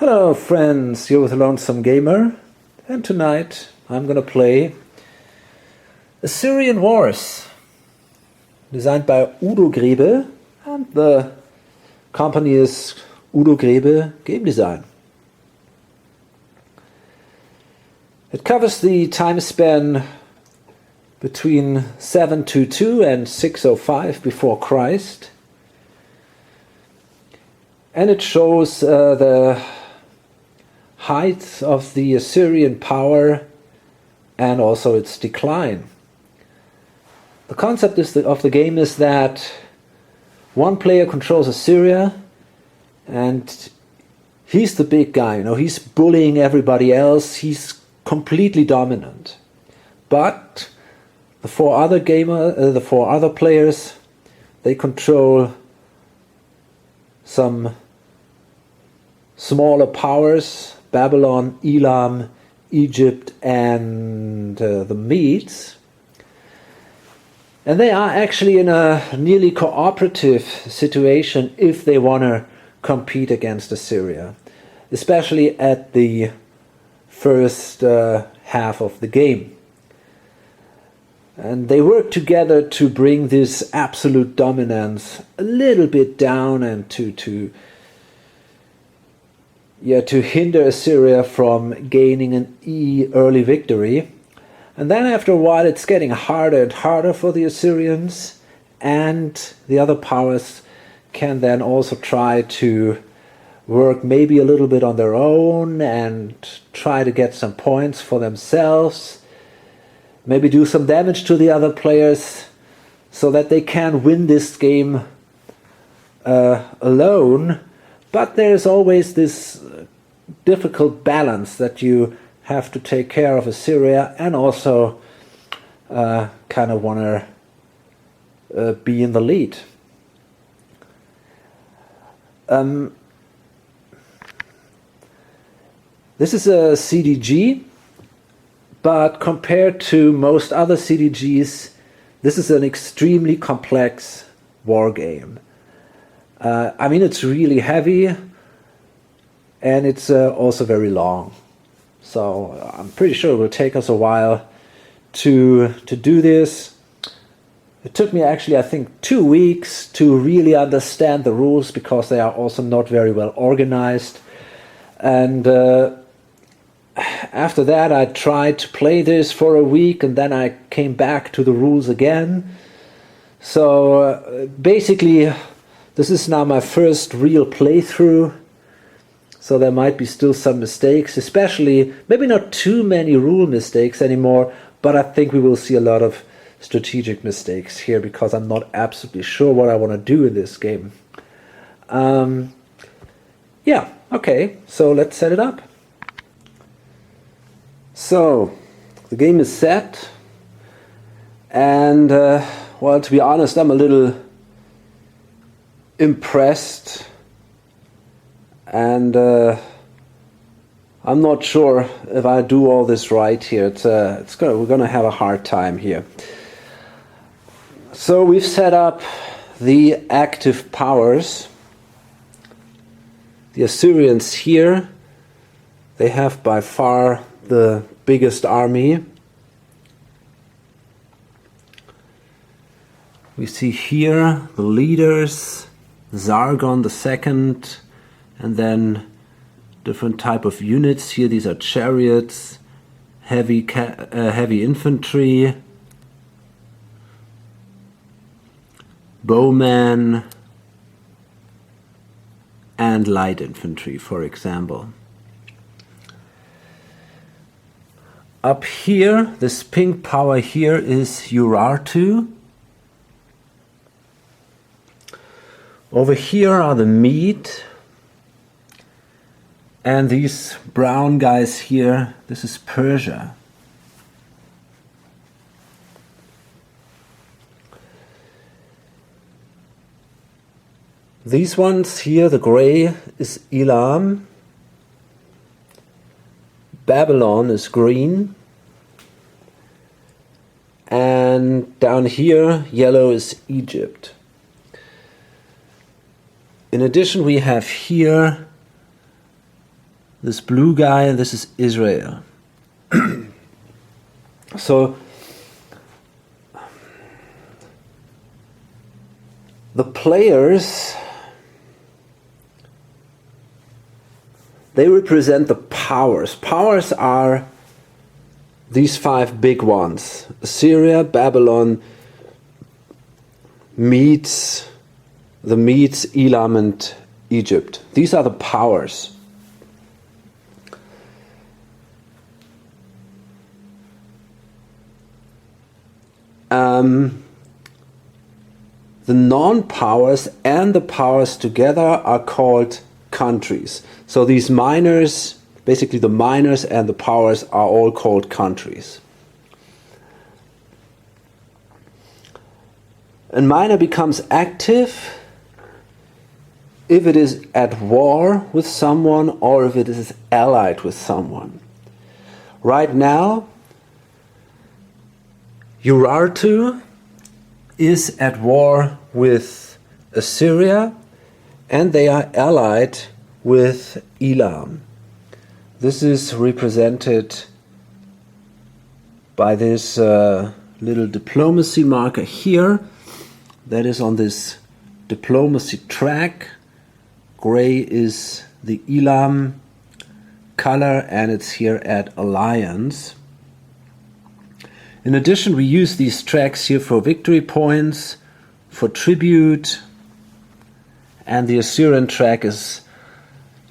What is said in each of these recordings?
Hello friends, you're with Lonesome Gamer, and tonight I'm gonna play Assyrian Wars, designed by Udo Grebe, and the company is Udo Grebe Game Design. It covers the time span between 722 and 605 before Christ, and it shows the height of the Assyrian power and also its decline. The concept of the game is that one player controls Assyria and he's the big guy, he's bullying everybody else, he's completely dominant. But the four other players, they control some smaller powers: Babylon, Elam, Egypt, and the Medes. And they are actually in a nearly cooperative situation if they want to compete against Assyria, especially at the first half of the game. And they work together to bring this absolute dominance a little bit down and to hinder Assyria from gaining an early victory. And then after a while it's getting harder and harder for the Assyrians, and the other powers can then also try to work maybe a little bit on their own and try to get some points for themselves, maybe do some damage to the other players so that they can win this game alone. But there's always this difficult balance that you have to take care of Assyria and also kind of want to be in the lead. This is a CDG, but compared to most other CDGs, this is an extremely complex war game. I mean, it's really heavy, and it's also very long. So I'm pretty sure it will take us a while to do this. It took me actually, I think, 2 weeks to really understand the rules, because they are also not very well organized. And after that I tried to play this for a week, and then I came back to the rules again. So basically this is now my first real playthrough, so there might be still some mistakes, especially maybe not too many rule mistakes anymore, but I think we will see a lot of strategic mistakes here, because I'm not absolutely sure what I want to do in this game. Yeah, okay, so let's set it up. So the game is set, and well, to be honest, I'm a little impressed, and I'm not sure if I do all this right here. We're gonna have a hard time here. So we've set up the active powers. The Assyrians here, they have by far the biggest army. We see here the leaders, Sargon II, and then different type of units here. These are chariots, heavy infantry, bowmen, and light infantry, for example. Up here, this pink power here is Urartu. Over here are the Mede, and these brown guys here, this is Persia. These ones here, the gray, is Elam. Babylon is green. And down here, yellow is Egypt. In addition, we have here This blue guy, this is Israel. So the players, they represent the powers. Powers are these 5 big ones: Assyria, Babylon, Medes, Elam, and Egypt. These are the powers. The non-powers and the powers together are called countries. So these minors, basically the minors and the powers, are all called countries. A minor becomes active if it is at war with someone or if it is allied with someone. Right now, Urartu is at war with Assyria, and they are allied with Elam. This is represented by this little diplomacy marker here that is on this diplomacy track. Gray is the Elam color, and it's here at alliance. In addition, we use these tracks here for victory points, for tribute, and the Assyrian track is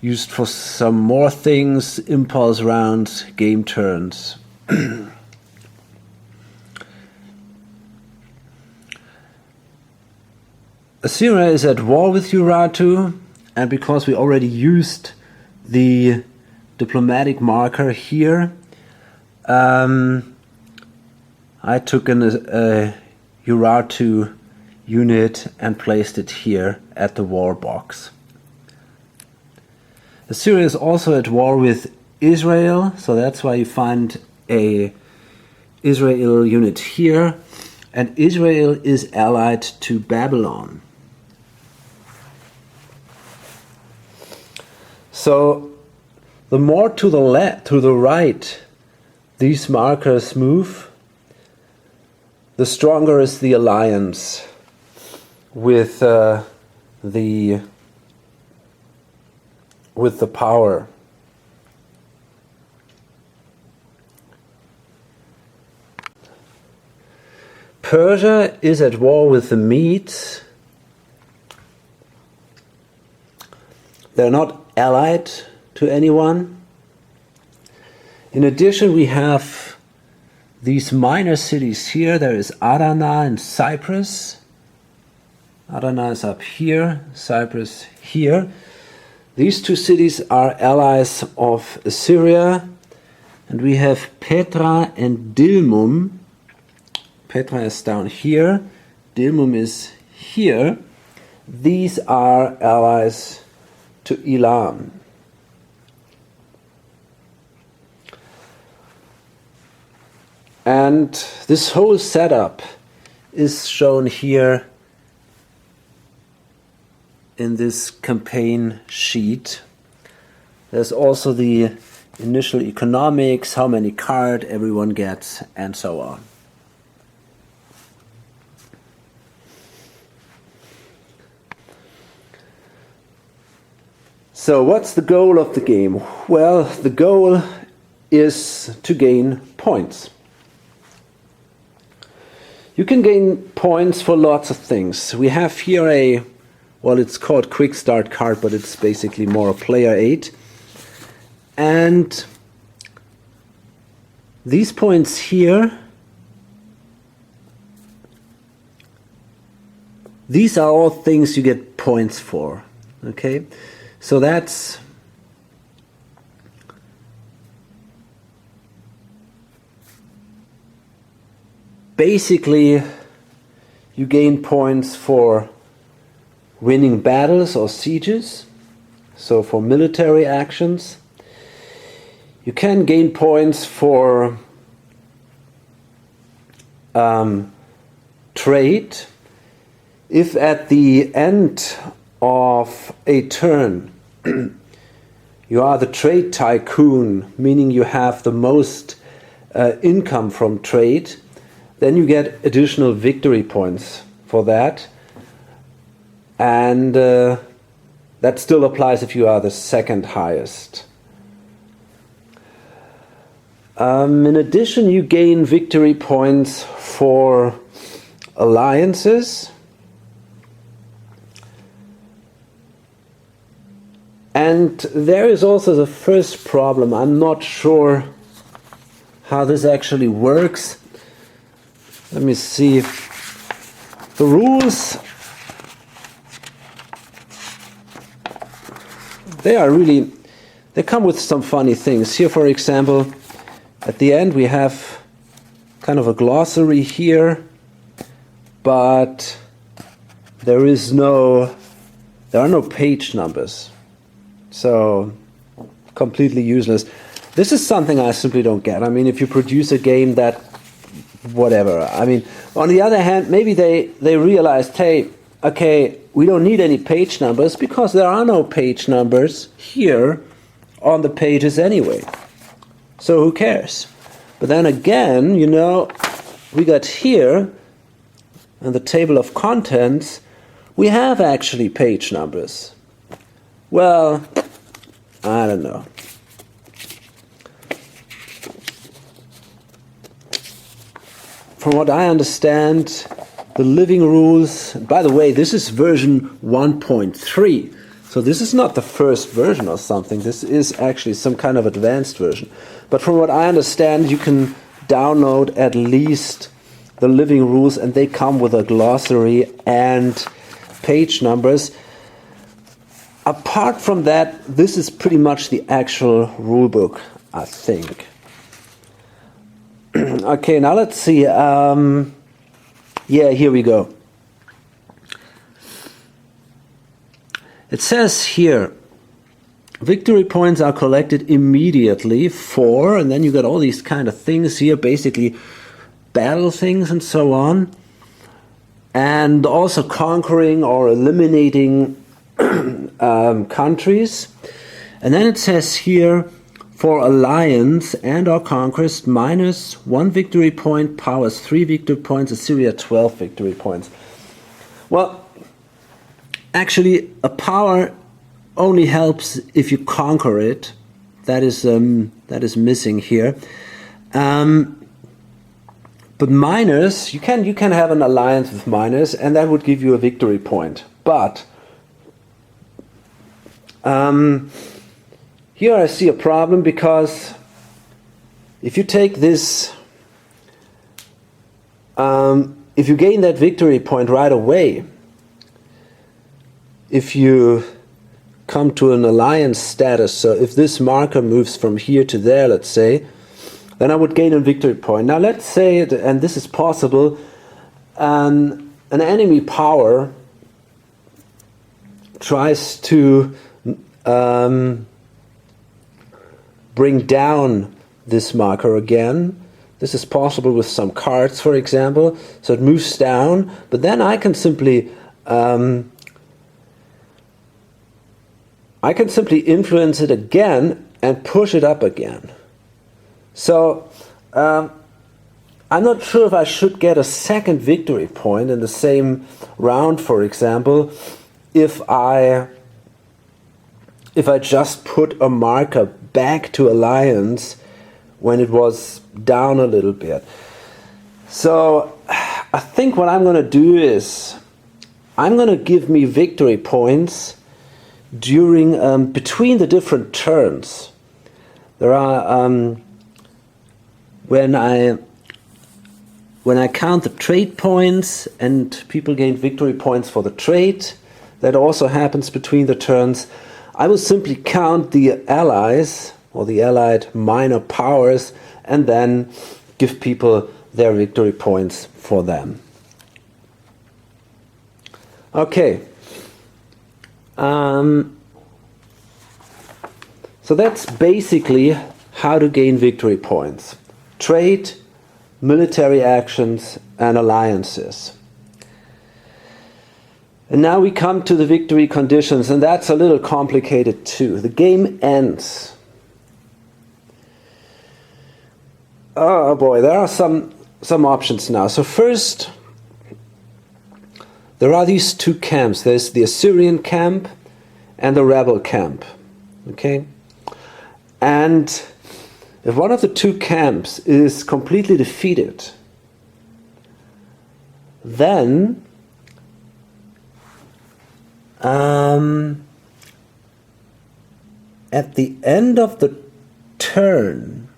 used for some more things: impulse rounds, game turns. Assyria is at war with Urartu, and because we already used the diplomatic marker here, I took a Urartu unit and placed it here at the war box. Assyria is also at war with Israel, so that's why you find a Israel unit here, and Israel is allied to Babylon. So the more to the left, to the right, these markers move, the stronger is the alliance with the power. Persia is at war with the Medes. They're not allied to anyone. In addition, we have these minor cities here. There is Adana and Cyprus. Adana is up here, Cyprus here. These 2 cities are allies of Assyria. And we have Petra and Dilmun. Petra is down here. Dilmun is here. These are allies to Elam. And this whole setup is shown here in this campaign sheet. There's also the initial economics, how many cards everyone gets, and so on. So what's the goal of the game? Well, the goal is to gain points. You can gain points for lots of things. We have here it's called quick start card, but it's basically more a player aid. And these points here, these are all things you get points for. Okay, so that's basically, you gain points for winning battles or sieges, so for military actions. You can gain points for trade. If at the end of a turn you are the trade tycoon, meaning you have the most income from trade, then you get additional victory points for that. And that still applies if you are the second highest. In addition, you gain victory points for alliances. And there is also the first problem. I'm not sure how this actually works. Let me see. The rules, they come with some funny things. Here, for example, at the end we have kind of a glossary here, but there are no page numbers. So, completely useless. This is something I simply don't get. I mean, if you produce a game that, whatever. I mean, on the other hand, maybe they realized, hey, okay, we don't need any page numbers because there are no page numbers here on the pages anyway. So who cares? But then again, you know, we got here, in the table of contents, we have actually page numbers. Well, I don't know. From what I understand, the living rules, and by the way, this is version 1.3, so this is not the first version or something, this is actually some kind of advanced version. But from what I understand, you can download at least the living rules, and they come with a glossary and page numbers. Apart from that, this is pretty much the actual rulebook, I think. Okay, now let's see. Yeah, here we go. It says here, victory points are collected immediately for, and then you got all these kind of things here, basically battle things and so on, and also conquering or eliminating countries. And then it says here, for alliance and or conquest, -1 victory point, powers 3 victory points, Assyria 12 victory points. Well, actually, a power only helps if you conquer it. That is missing here. But minus, you can have an alliance with minus, and that would give you a victory point. But here I see a problem, because if you take this, if you gain that victory point right away, if you come to an alliance status, so if this marker moves from here to there, let's say, then I would gain a victory point. Now let's say, and this is possible, an enemy power tries to bring down this marker again. This is possible with some cards, for example. So it moves down, but then I can simply influence it again and push it up again. So I'm not sure if I should get a second victory point in the same round, for example, if I just put a marker back to alliance when it was down a little bit. So I think what I'm going to do is I'm going to give me victory points during between the different turns. There are when I count the trade points and people gain victory points for the trade, that also happens between the turns. I will simply count the allies or the allied minor powers and then give people their victory points for them. Okay. So that's basically how to gain victory points. Trade, military actions, and alliances. And now we come to the victory conditions, and that's a little complicated too. The game ends. Oh boy, there are some options now. So first, there are these two camps. There's the Assyrian camp and the rebel camp. Okay? And if one of the two camps is completely defeated, then at the end of the turn,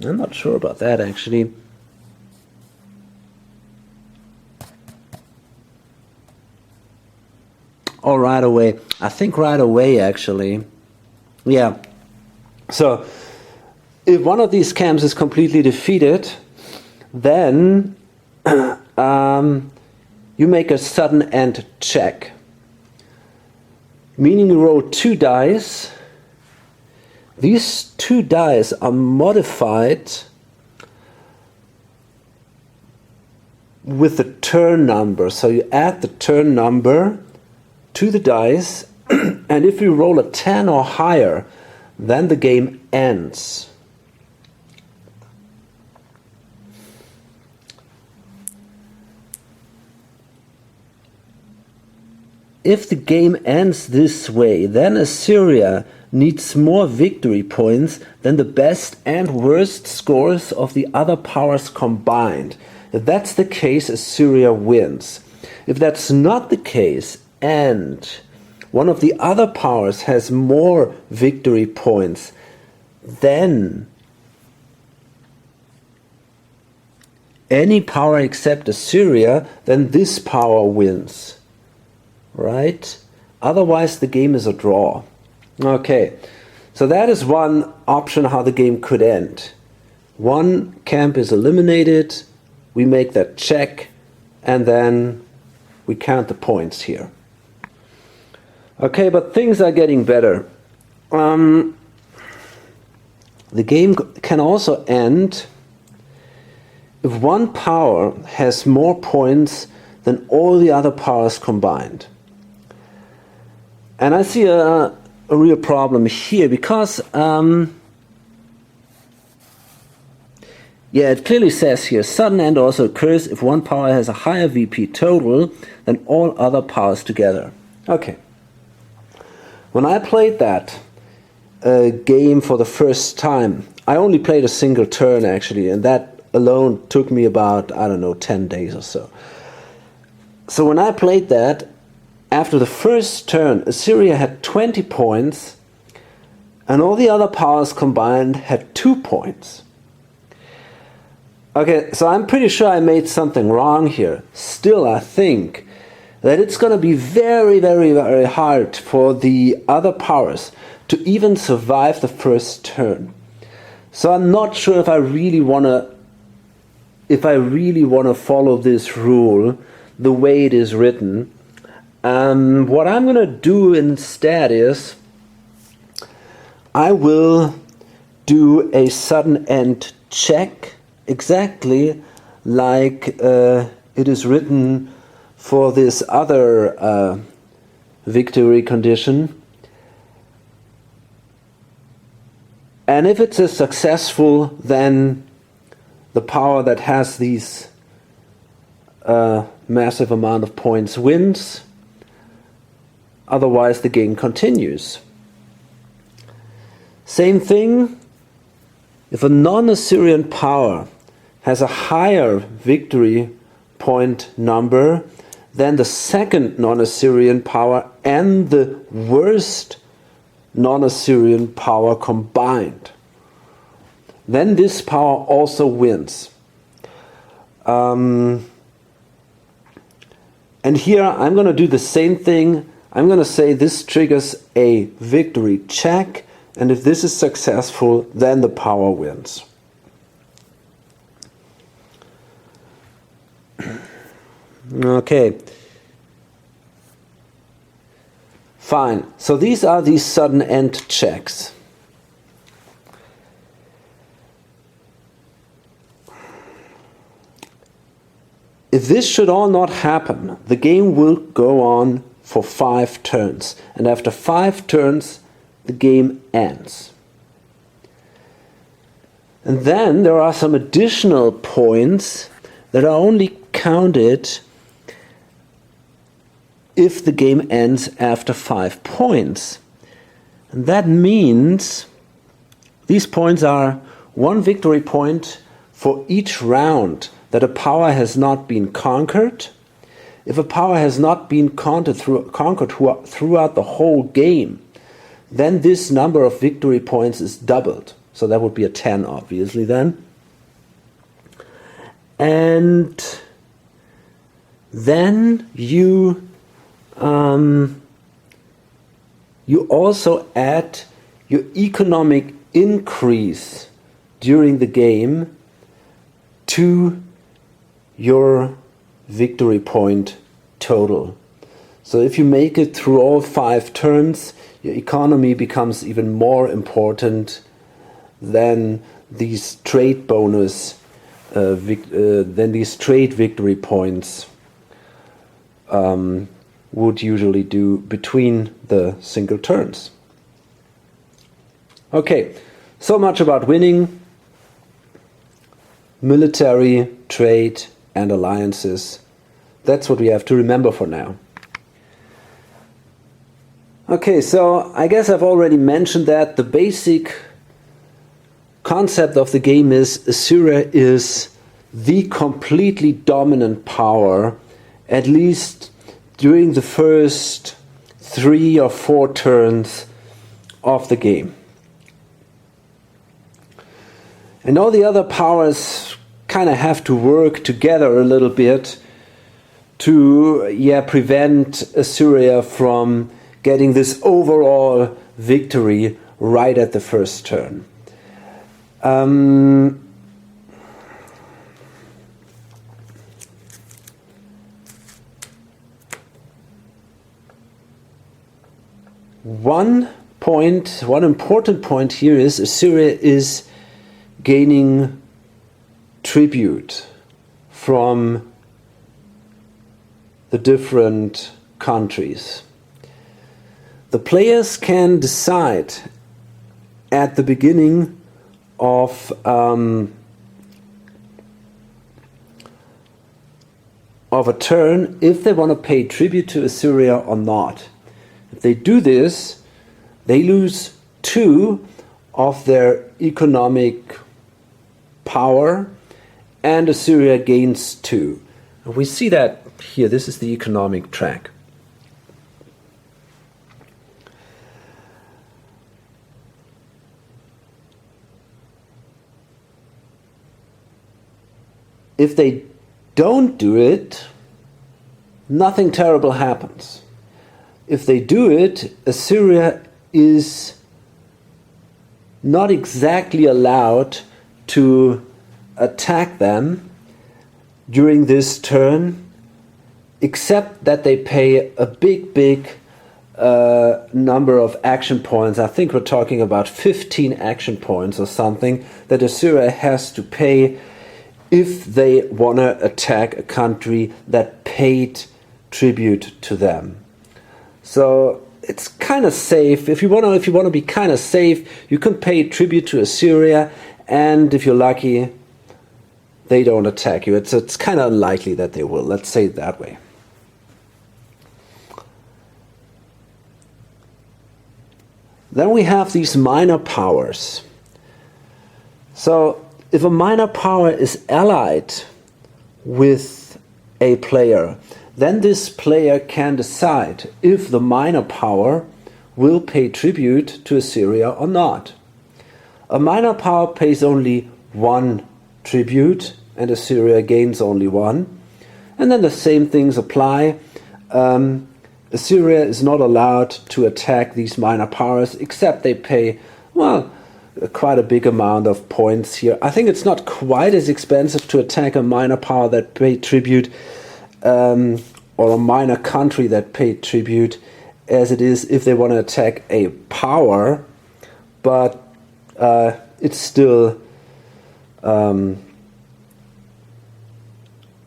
I'm not sure about that actually. Oh, right away. I think right away actually. Yeah. So if one of these camps is completely defeated, then you make a sudden end check. Meaning you roll 2 dice. These 2 dice are modified with the turn number. So you add the turn number to the dice, and if you roll a 10 or higher, then the game ends. If the game ends this way, then Assyria needs more victory points than the best and worst scores of the other powers combined. If that's the case, Assyria wins. If that's not the case, and one of the other powers has more victory points, then any power except Assyria, then this power wins. Right? Otherwise the game is a draw. Okay, so that is one option how the game could end. One camp is eliminated, we make that check, and then we count the points here. Okay, but things are getting better. The game can also end if one power has more points than all the other powers combined. And I see a real problem here because, it clearly says here, sudden end also occurs if one power has a higher VP total than all other powers together. Okay. When I played that game for the first time, I only played a single turn actually, and that alone took me about, 10 days or so. So when I played that, after the first turn, Assyria had 20 points, and all the other powers combined had 2 points. Okay, so I'm pretty sure I made something wrong here. Still, I think that it's going to be very, very, very hard for the other powers to even survive the first turn. So I'm not sure if I really want to follow this rule the way it is written. What I'm going to do instead is I will do a sudden end check exactly like it is written for this other victory condition. And if it's successful, then the power that has these massive amount of points wins. Otherwise, the game continues. Same thing, if a non-Assyrian power has a higher victory point number than the second non-Assyrian power and the worst non-Assyrian power combined, then this power also wins. And here I'm going to do the same thing. I'm going to say this triggers a victory check, and if this is successful, then the power wins. Okay. Fine. So these are these sudden end checks. If this should all not happen, the game will go on for 5 turns, and after 5 turns the game ends. And then there are some additional points that are only counted if the game ends after 5 points. And that means these points are 1 victory point for each round that a power has not been conquered. If a power has not been conquered throughout the whole game, then this number of victory points is doubled. So that would be a 10, obviously, then. And then you also add your economic increase during the game to your victory point total. So if you make it through all 5 turns, your economy becomes even more important than these trade bonus, than these trade victory points would usually do between the single turns. Okay, so much about winning, military, trade, and alliances. That's what we have to remember for now. Okay, so I guess I've already mentioned that the basic concept of the game is Assyria is the completely dominant power, at least during the first 3 or 4 turns of the game. And all the other powers kind of have to work together a little bit to prevent Assyria from getting this overall victory right at the first turn. One important point here is Assyria is gaining tribute from the different countries. The players can decide at the beginning of a turn if they want to pay tribute to Assyria or not. If they do this, they lose 2 of their economic power, and Assyria gains 2. And we see that here. This is the economic track. If they don't do it, nothing terrible happens. If they do it, Assyria is not exactly allowed to attack them during this turn, except that they pay a big number of action points. I think we're talking about 15 action points or something that Assyria has to pay if they want to attack a country that paid tribute to them. So it's kind of safe. If you want to be kind of safe, you can pay tribute to Assyria, and if you're lucky, they don't attack you. It's kind of unlikely that they will. Let's say it that way. Then we have these minor powers. So if a minor power is allied with a player, then this player can decide if the minor power will pay tribute to Assyria or not. A minor power pays only 1 tribute, and Assyria gains only 1. And then the same things apply. Assyria is not allowed to attack these minor powers, except they pay, well, quite a big amount of points here. I think it's not quite as expensive to attack a minor power that paid tribute, or a minor country that paid tribute, as it is if they want to attack a power, but it's still,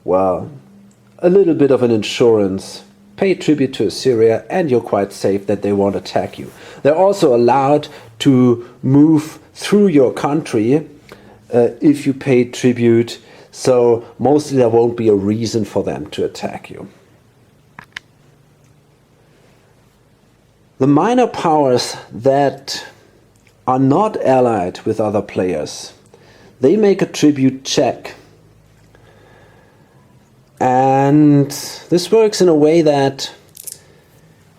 well, a little bit of an insurance. Pay tribute to Assyria and you're quite safe that they won't attack you. They're also allowed to move through your country if you pay tribute, so mostly there won't be a reason for them to attack you. The minor powers that are not allied with other players, they make a tribute check. And this works in a way that,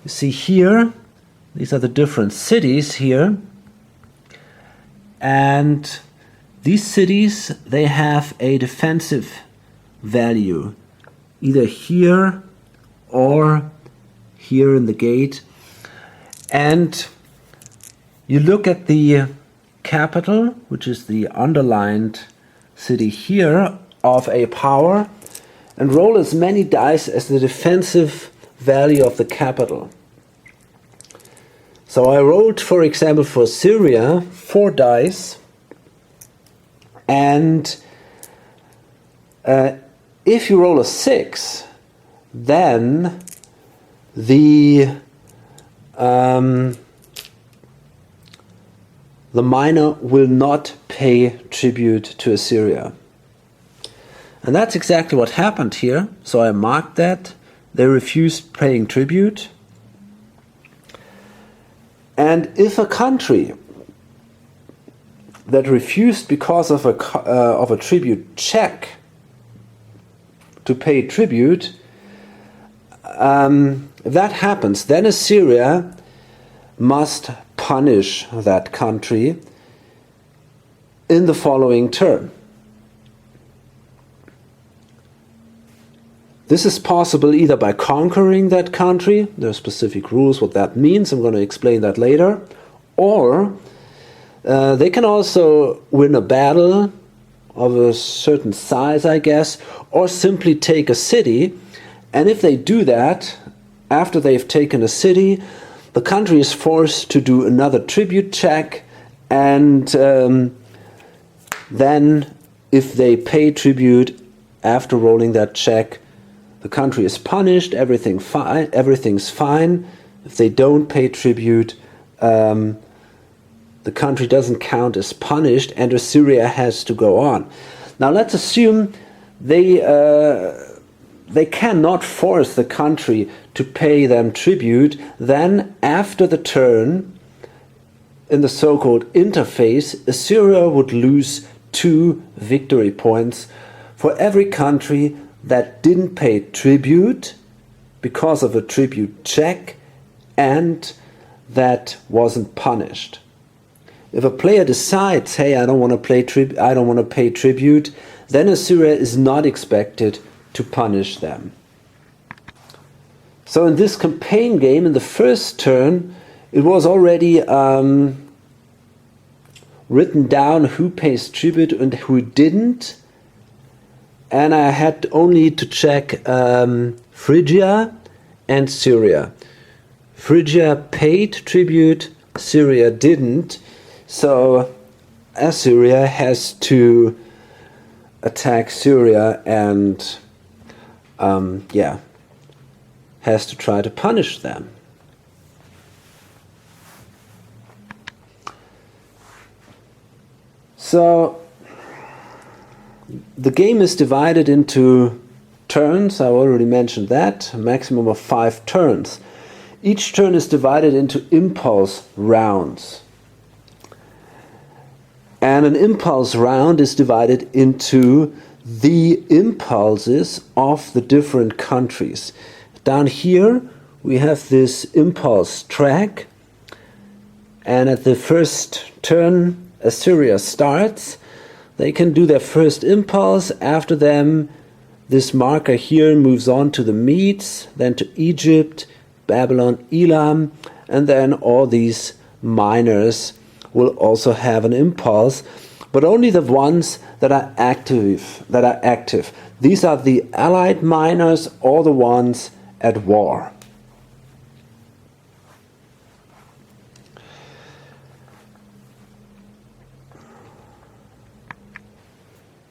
you see here, these are the different cities here. And these cities, they have a defensive value, either here or here in the gate. And you look at the capital, which is the underlined city here, of a power, and roll as many dice as the defensive value of the capital. So I rolled, for example, for Syria 4 dice, and if you roll a 6, then the minor will not pay tribute to Assyria. And that's exactly what happened here. So I marked that. They refused paying tribute. And if a country that refused because of a tribute check to pay tribute, if that happens, then Assyria must punish that country in the following turn. This is possible either by conquering that country, there are specific rules what that means, I'm going to explain that later, or they can also win a battle of a certain size, I guess, or simply take a city, and if they do that, after they've taken a city, the country is forced to do another tribute check, and then if they pay tribute after rolling that check, the country is punished, everything's fine. If they don't pay tribute, the country doesn't count as punished, and Assyria has to go on. Now let's assume they cannot force the country to pay them tribute. Then after the turn, in the so-called interface, Assyria would lose 2 victory points for every country that didn't pay tribute because of a tribute check and that wasn't punished. If a player decides, hey, I don't want to pay tribute, then Assyria is not expected to punish them. So in this campaign game, in the first turn, it was already written down who pays tribute and who didn't. And I had only to check Phrygia and Syria. Phrygia paid tribute, Syria didn't. So Assyria has to attack Syria and has to try to punish them. So the game is divided into turns. I already mentioned that, a maximum of 5 turns. Each turn is divided into impulse rounds. And an impulse round is divided into the impulses of the different countries. Down here we have this impulse track, and at the first turn Assyria starts. They can do their first impulse. After them, this marker here moves on to the Medes, then to Egypt, Babylon, Elam, and then all these minors will also have an impulse, but only the ones that are active. These are the allied minors or the ones at war.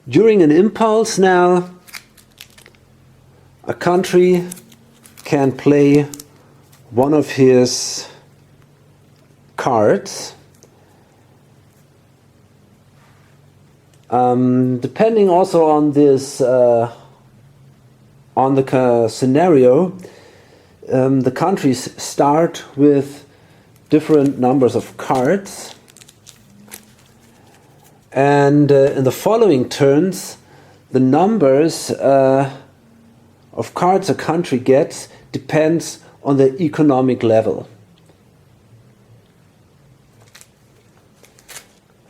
During an impulse now, a country can play one of his cards depending also on this on the scenario. The countries start with different numbers of cards, and in the following turns the numbers of cards a country gets depends on the economic level.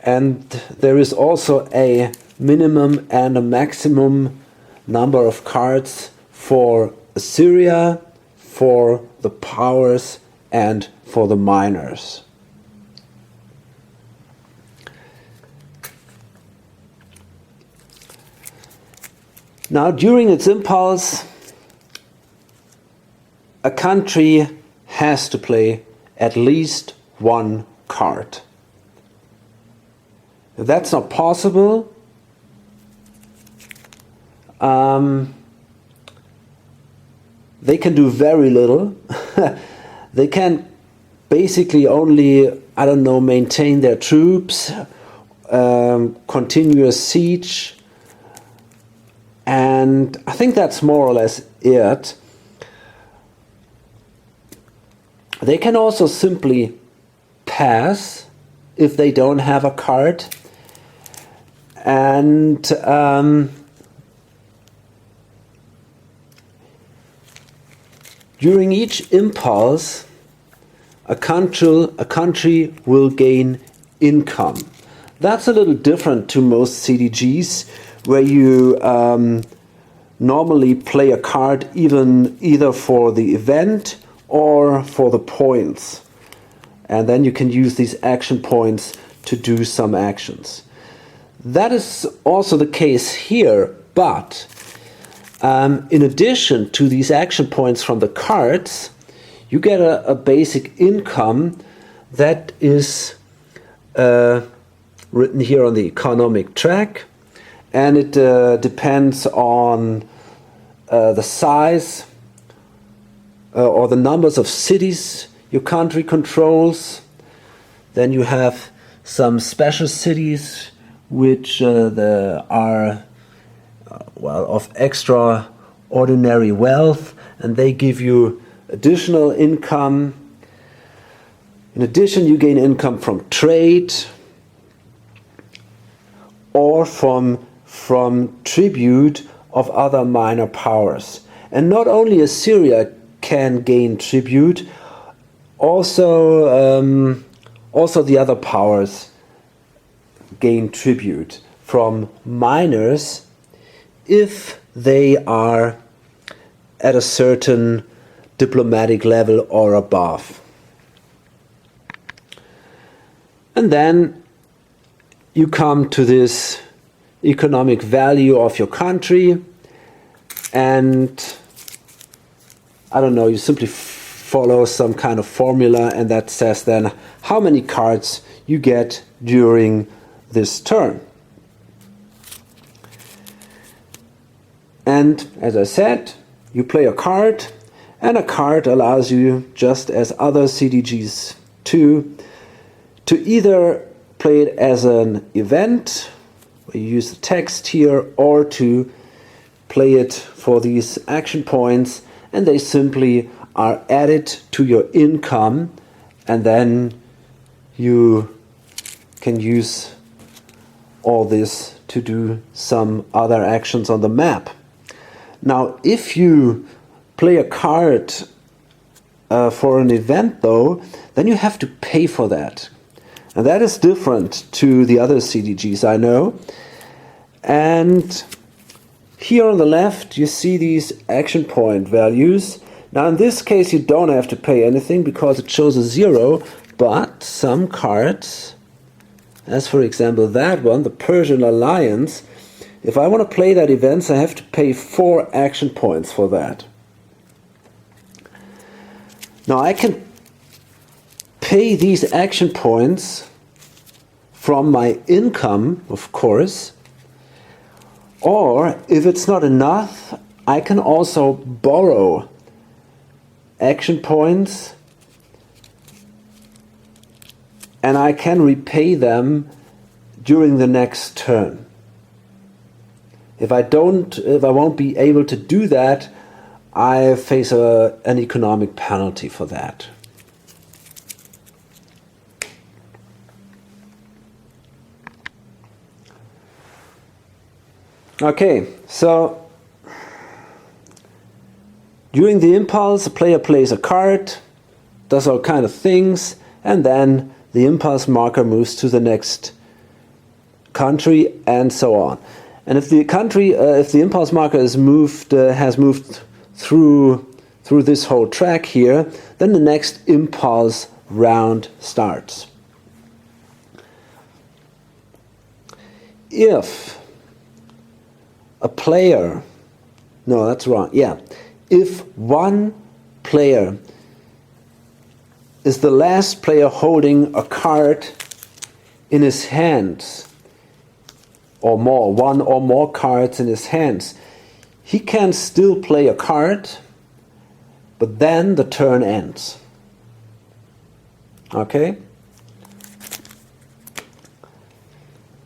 And there is also a minimum and a maximum number of cards for Assyria, for the powers, and for the miners. Now, during its impulse, a country has to play at least one card. If that's not possible, they can do very little. They can basically only, I don't know, maintain their troops, continuous siege, and I think that's more or less it. They can also simply pass if they don't have a card, and during each impulse, a country will gain income. That's a little different to most CDGs, where you normally play a card either for the event or for the points. And then you can use these action points to do some actions. That is also the case here, but in addition to these action points from the cards, you get a basic income that is written here on the economic track, and it depends on the size or the numbers of cities your country controls. Then you have some special cities which are of extraordinary wealth, and they give you additional income. In addition, you gain income from trade or from tribute of other minor powers. And not only Assyria can gain tribute, also the other powers gain tribute from minors if they are at a certain diplomatic level or above. And then you come to this economic value of your country, and I don't know, you simply follow some kind of formula, and that says then how many cards you get during this turn. And as I said, you play a card, and a card allows you, just as other CDGs to either play it as an event, where you use the text here, or to play it for these action points, and they simply are added to your income, and then you can use all this to do some other actions on the map. Now, if you play a card for an event, though, then you have to pay for that. And that is different to the other CDGs I know. And here on the left, you see these action point values. Now, in this case, you don't have to pay anything because it shows a 0, but some cards, as for example that one, the Persian Alliance, if I want to play that event, I have to pay 4 action points for that. Now, I can pay these action points from my income, of course, or if it's not enough, I can also borrow action points, and I can repay them during the next turn. If I won't be able to do that, I face an economic penalty for that. Okay, so during the impulse, the player plays a card, does all kind of things, and then the impulse marker moves to the next country, and so on. And if the country, if the impulse marker has moved through this whole track here, then the next impulse round starts. If a player, no, that's wrong. Yeah, if one player is the last player holding a card in his hands, or more, one or more cards in his hands, he can still play a card, but then the turn ends. Okay?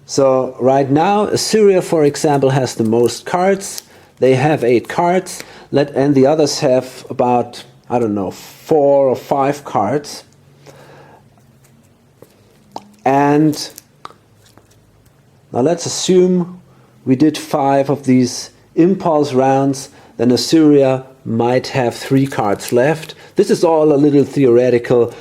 So right now, Assyria, for example, has the most cards. They have 8 cards, and the others have about, I don't know, 4 or 5 cards. And now let's assume we did 5 of these impulse rounds, then Assyria might have 3 cards left. This is all a little theoretical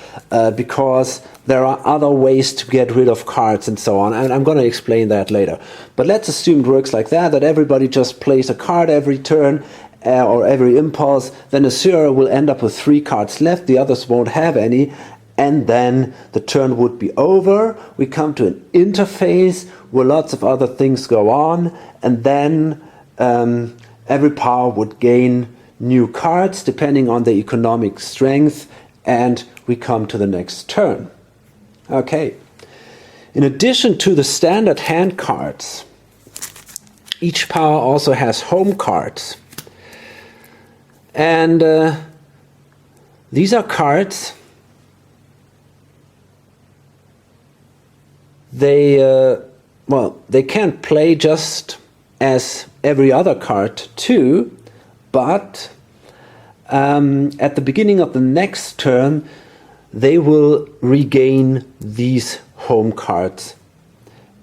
because there are other ways to get rid of cards and so on, and I'm going to explain that later. But let's assume it works like that everybody just plays a card every turn or every impulse, then Assyria will end up with 3 cards left, the others won't have any, and then the turn would be over. We come to an interface where lots of other things go on, and then every power would gain new cards depending on the economic strength, and we come to the next turn. Okay. In addition to the standard hand cards, each power also has home cards. And these are cards, they can play just as every other card too, but at the beginning of the next turn they will regain these home cards,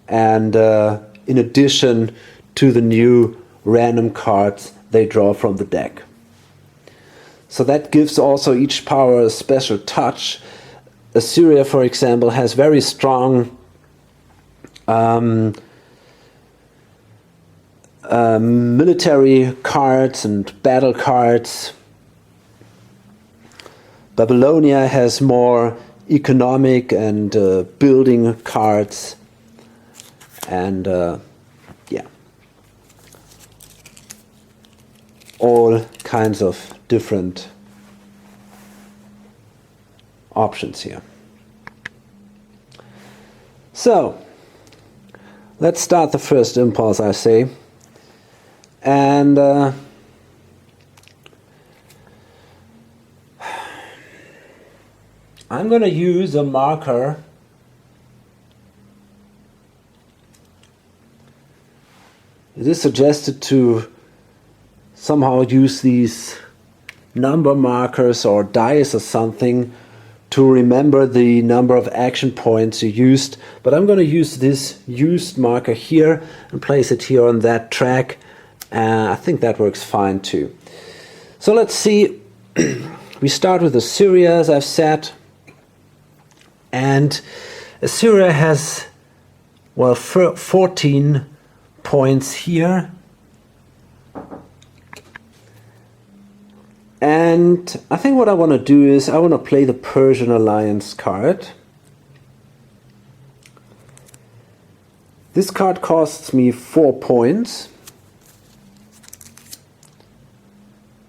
and in addition to the new random cards they draw from the deck. So that gives also each power a special touch. Assyria, for example, has very strong military cards and battle cards. Babylonia has more economic and building cards, and yeah, all kinds of different options here. So let's start the first impulse, I say, and I'm going to use a marker it is suggested to somehow use these number markers or dice or something to remember the number of action points you used, but I'm going to use this used marker here and place it here on that track. I think that works fine too. So let's see. We start with Assyria, as I've said, and Assyria has, well, 14 points here. And I think what I want to do is I want to play the Persian Alliance card. This card costs me 4 points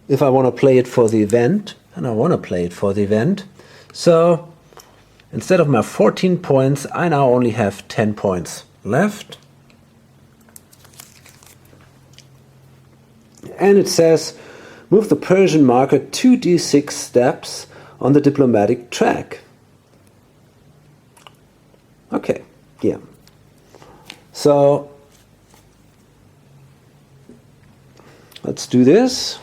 if I want to play it for the event, and I want to play it for the event. So instead of my 14 points, I now only have 10 points left. And it says, move the Persian marker 2d6 steps on the diplomatic track. Okay, yeah. So, let's do this.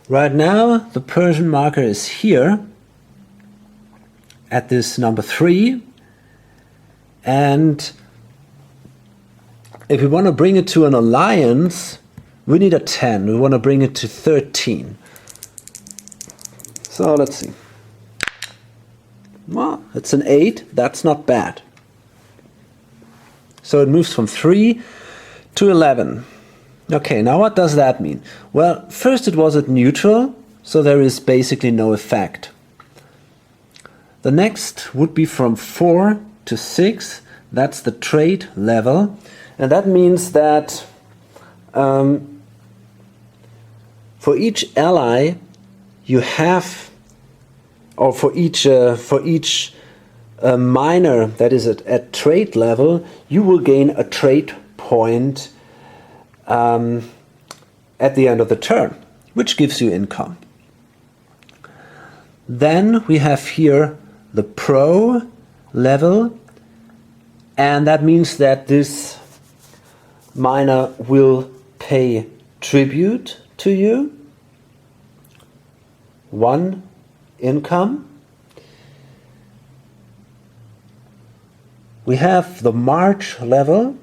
Right now, the Persian marker is here at this number 3. And if we want to bring it to an alliance, we need a 10. We want to bring it to 13. So let's see. Well, it's an 8. That's not bad. So it moves from 3 to 11. Okay, now what does that mean? Well, first it was at neutral, so there is basically no effect. The next would be from 4 to 6. That's the trade level. And that means that for each ally you have, or for each minor that is at trade level, you will gain a trade point at the end of the turn, which gives you income. Then we have here the pro level, and that means that this minor will pay tribute to you, 1 income. We have the March level,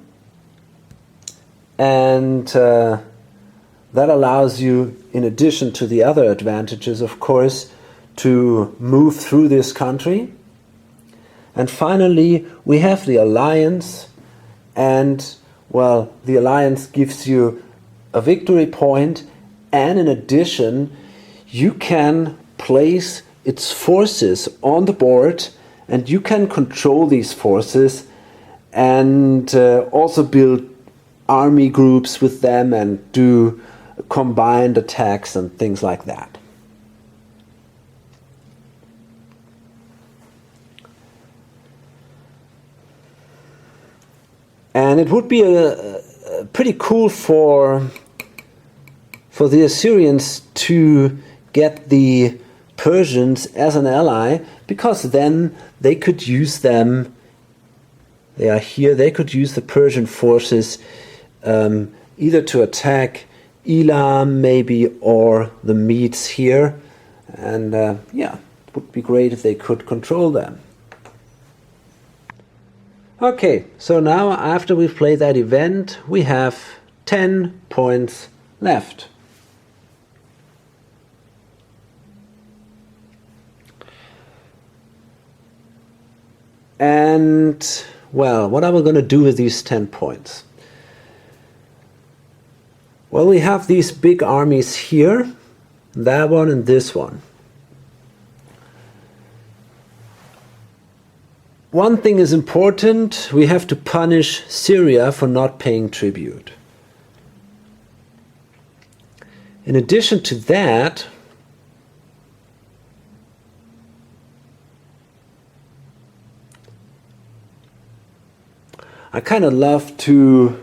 and that allows you, in addition to the other advantages, of course, to move through this country. And finally, we have the alliance, and, well, the alliance gives you a victory point, and in addition, you can place its forces on the board, and you can control these forces and also build army groups with them and do combined attacks and things like that. And it would be pretty cool for the Assyrians to get the Persians as an ally, because then they could use them. They are here. They could use the Persian forces either to attack Elam maybe, or the Medes here. And yeah, it would be great if they could control them. Okay, so now after we've played that event, we have 10 points left. And, well, what are we going to do with these 10 points? Well, we have these big armies here, that one and this one. One thing is important: we have to punish Syria for not paying tribute. In addition to that, I kind of love to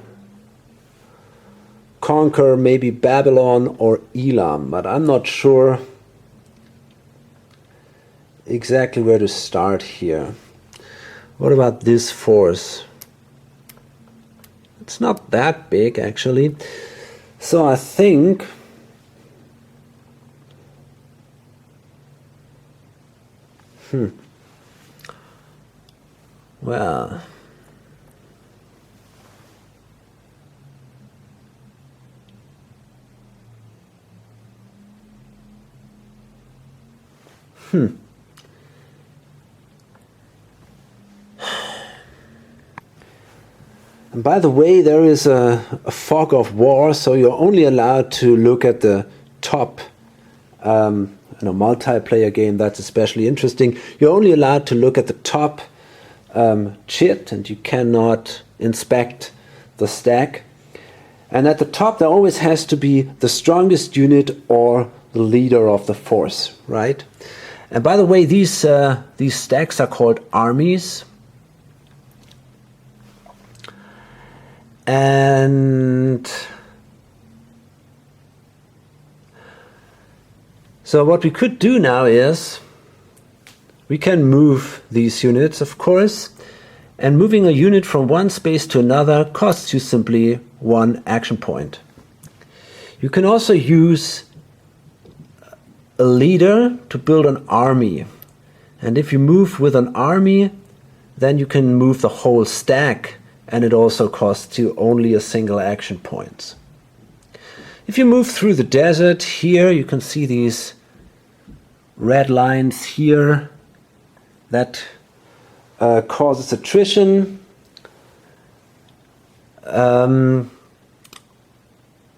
conquer maybe Babylon or Elam, but I'm not sure exactly where to start here. What about this force? It's not that big, actually. So I think well, And by the way, there is a fog of war, so you're only allowed to look at the top. In a multiplayer game, that's especially interesting. You're only allowed to look at the top chit, and you cannot inspect the stack. And at the top, there always has to be the strongest unit or the leader of the force, right? And by the way, these stacks are called armies. And so what we could do now is we can move these units, of course, and moving a unit from one space to another costs you simply one action point. You can also use a leader to build an army. And if you move with an army, then you can move the whole stack, and it also costs you only a single action point. If you move through the desert here, you can see these red lines here. That causes attrition. But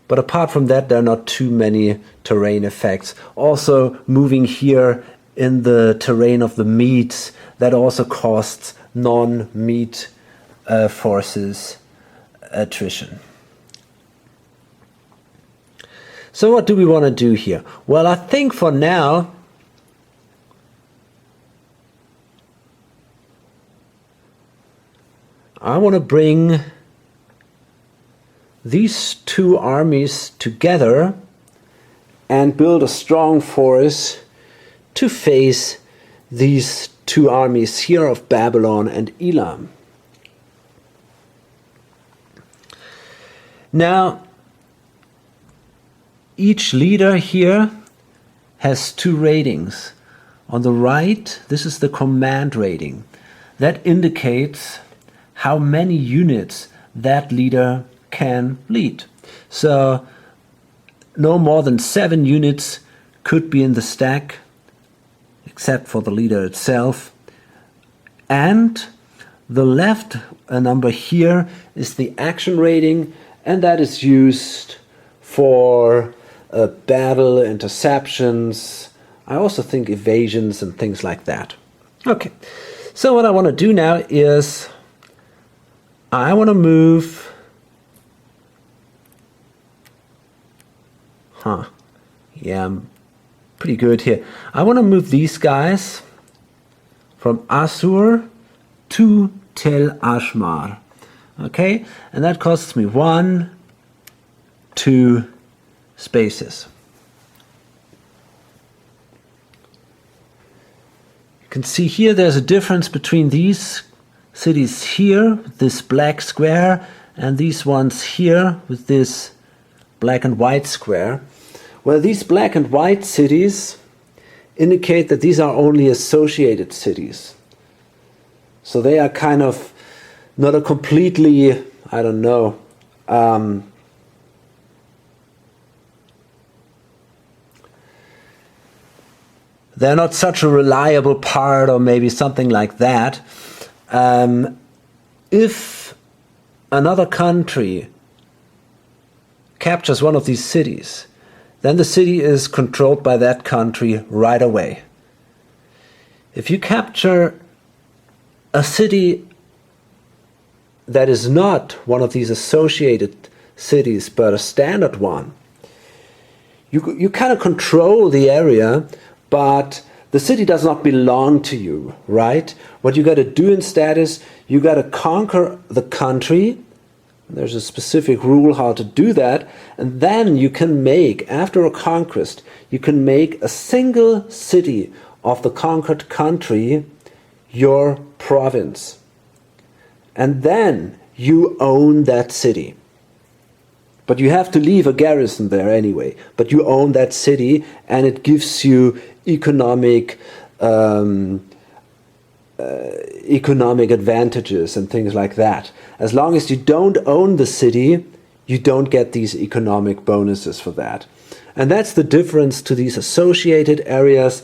apart from that, there are not too many terrain effects. Also, moving here in the terrain of the meats, that also costs non-meat forces attrition. So what do we want to do here? Well, I think for now, I want to bring these two armies together and build a strong force to face these two armies here of Babylon and Elam. Now, each leader here has two ratings. On the right, this is the command rating. That indicates how many units that leader can lead. So no more than 7 units could be in the stack, except for the leader itself. And the left number here is the action rating, and that is used for battle interceptions. I also think evasions and things like that. Okay, so what I want to do now is I want to move. Yeah, I'm pretty good here. I want to move these guys from Assur to Tel Ashmar. Okay, and that costs me 1, 2 spaces. You can see here there's a difference between these cities here, this black square, and these ones here with this black and white square. Well, these black and white cities indicate that these are only associated cities. So they are kind of not a completely, I don't know, they're not such a reliable part, or maybe something like that. If another country captures one of these cities, then the city is controlled by that country right away. If you capture a city that is not one of these associated cities, but a standard one, you kind of control the area, but the city does not belong to you, right? What you got to do instead is you got to conquer the country. There's a specific rule how to do that, and then you can make, after a conquest, you can make a single city of the conquered country your province. And then you own that city. But you have to leave a garrison there anyway. But you own that city, and it gives you economic advantages and things like that. As long as you don't own the city, you don't get these economic bonuses for that. And that's the difference to these associated areas.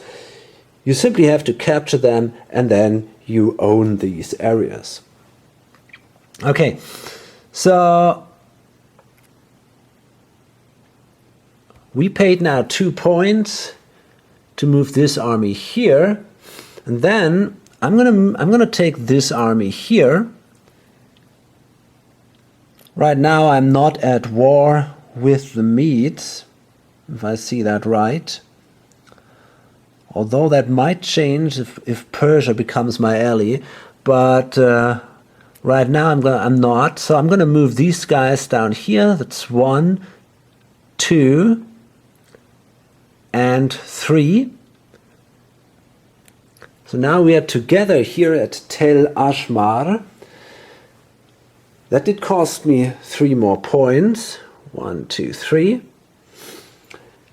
You simply have to capture them, and then you own these areas. Okay, so we paid now 2 points to move this army here, and then I'm gonna take this army here. Right now I'm not at war with the Medes, if I see that right. Although that might change if Persia becomes my ally, but Right now I'm not, so I'm gonna move these guys down here. That's 1, 2, and 3. So now we are together here at Tel Ashmar. That did cost me 3 more points. 1, 2, 3.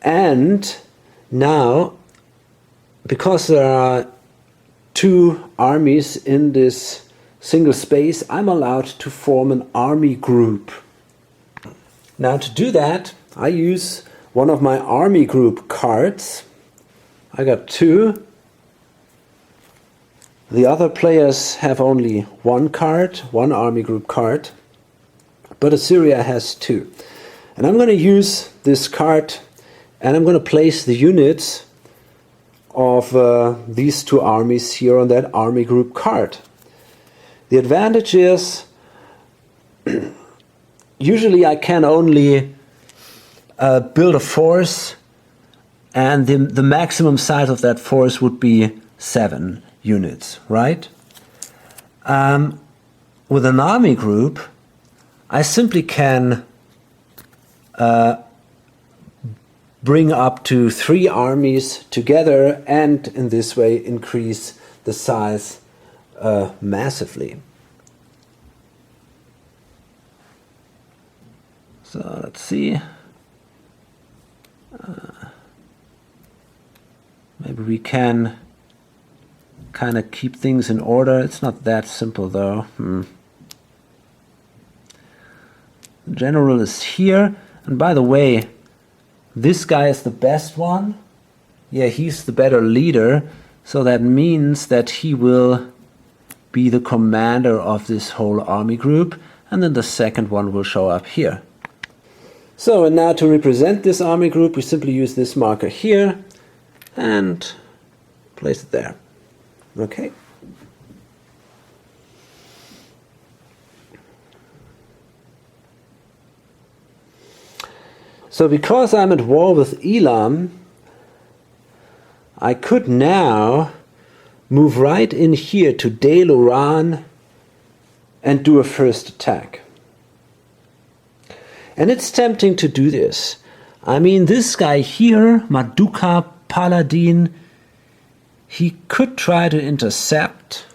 And now, because there are 2 armies in this single space, I'm allowed to form an army group. Now to do that, I use one of my army group cards. I got 2. The other players have only 1 card, 1 army group card, but Assyria has 2. And I'm going to use this card and I'm going to place the units of these 2 armies here on that army group card. The advantage is usually I can only build a force, and the maximum size of that force would be 7 units, right? With an army group, I simply can bring up to 3 armies together and in this way increase the size massively. So let's see. Maybe we can kind of keep things in order. It's not that simple though. The general is here, and by the way, this guy is the best one. Yeah, he's the better leader, so that means that he will be the commander of this whole army group, and then the second one will show up here. So, and now to represent this army group, we simply use this marker here and place it there. Okay. So because I'm at war with Elam, I could now move right in here to Deiluran and do a first attack. And it's tempting to do this. I mean, this guy here, Maduka Paladin, he could try to intercept.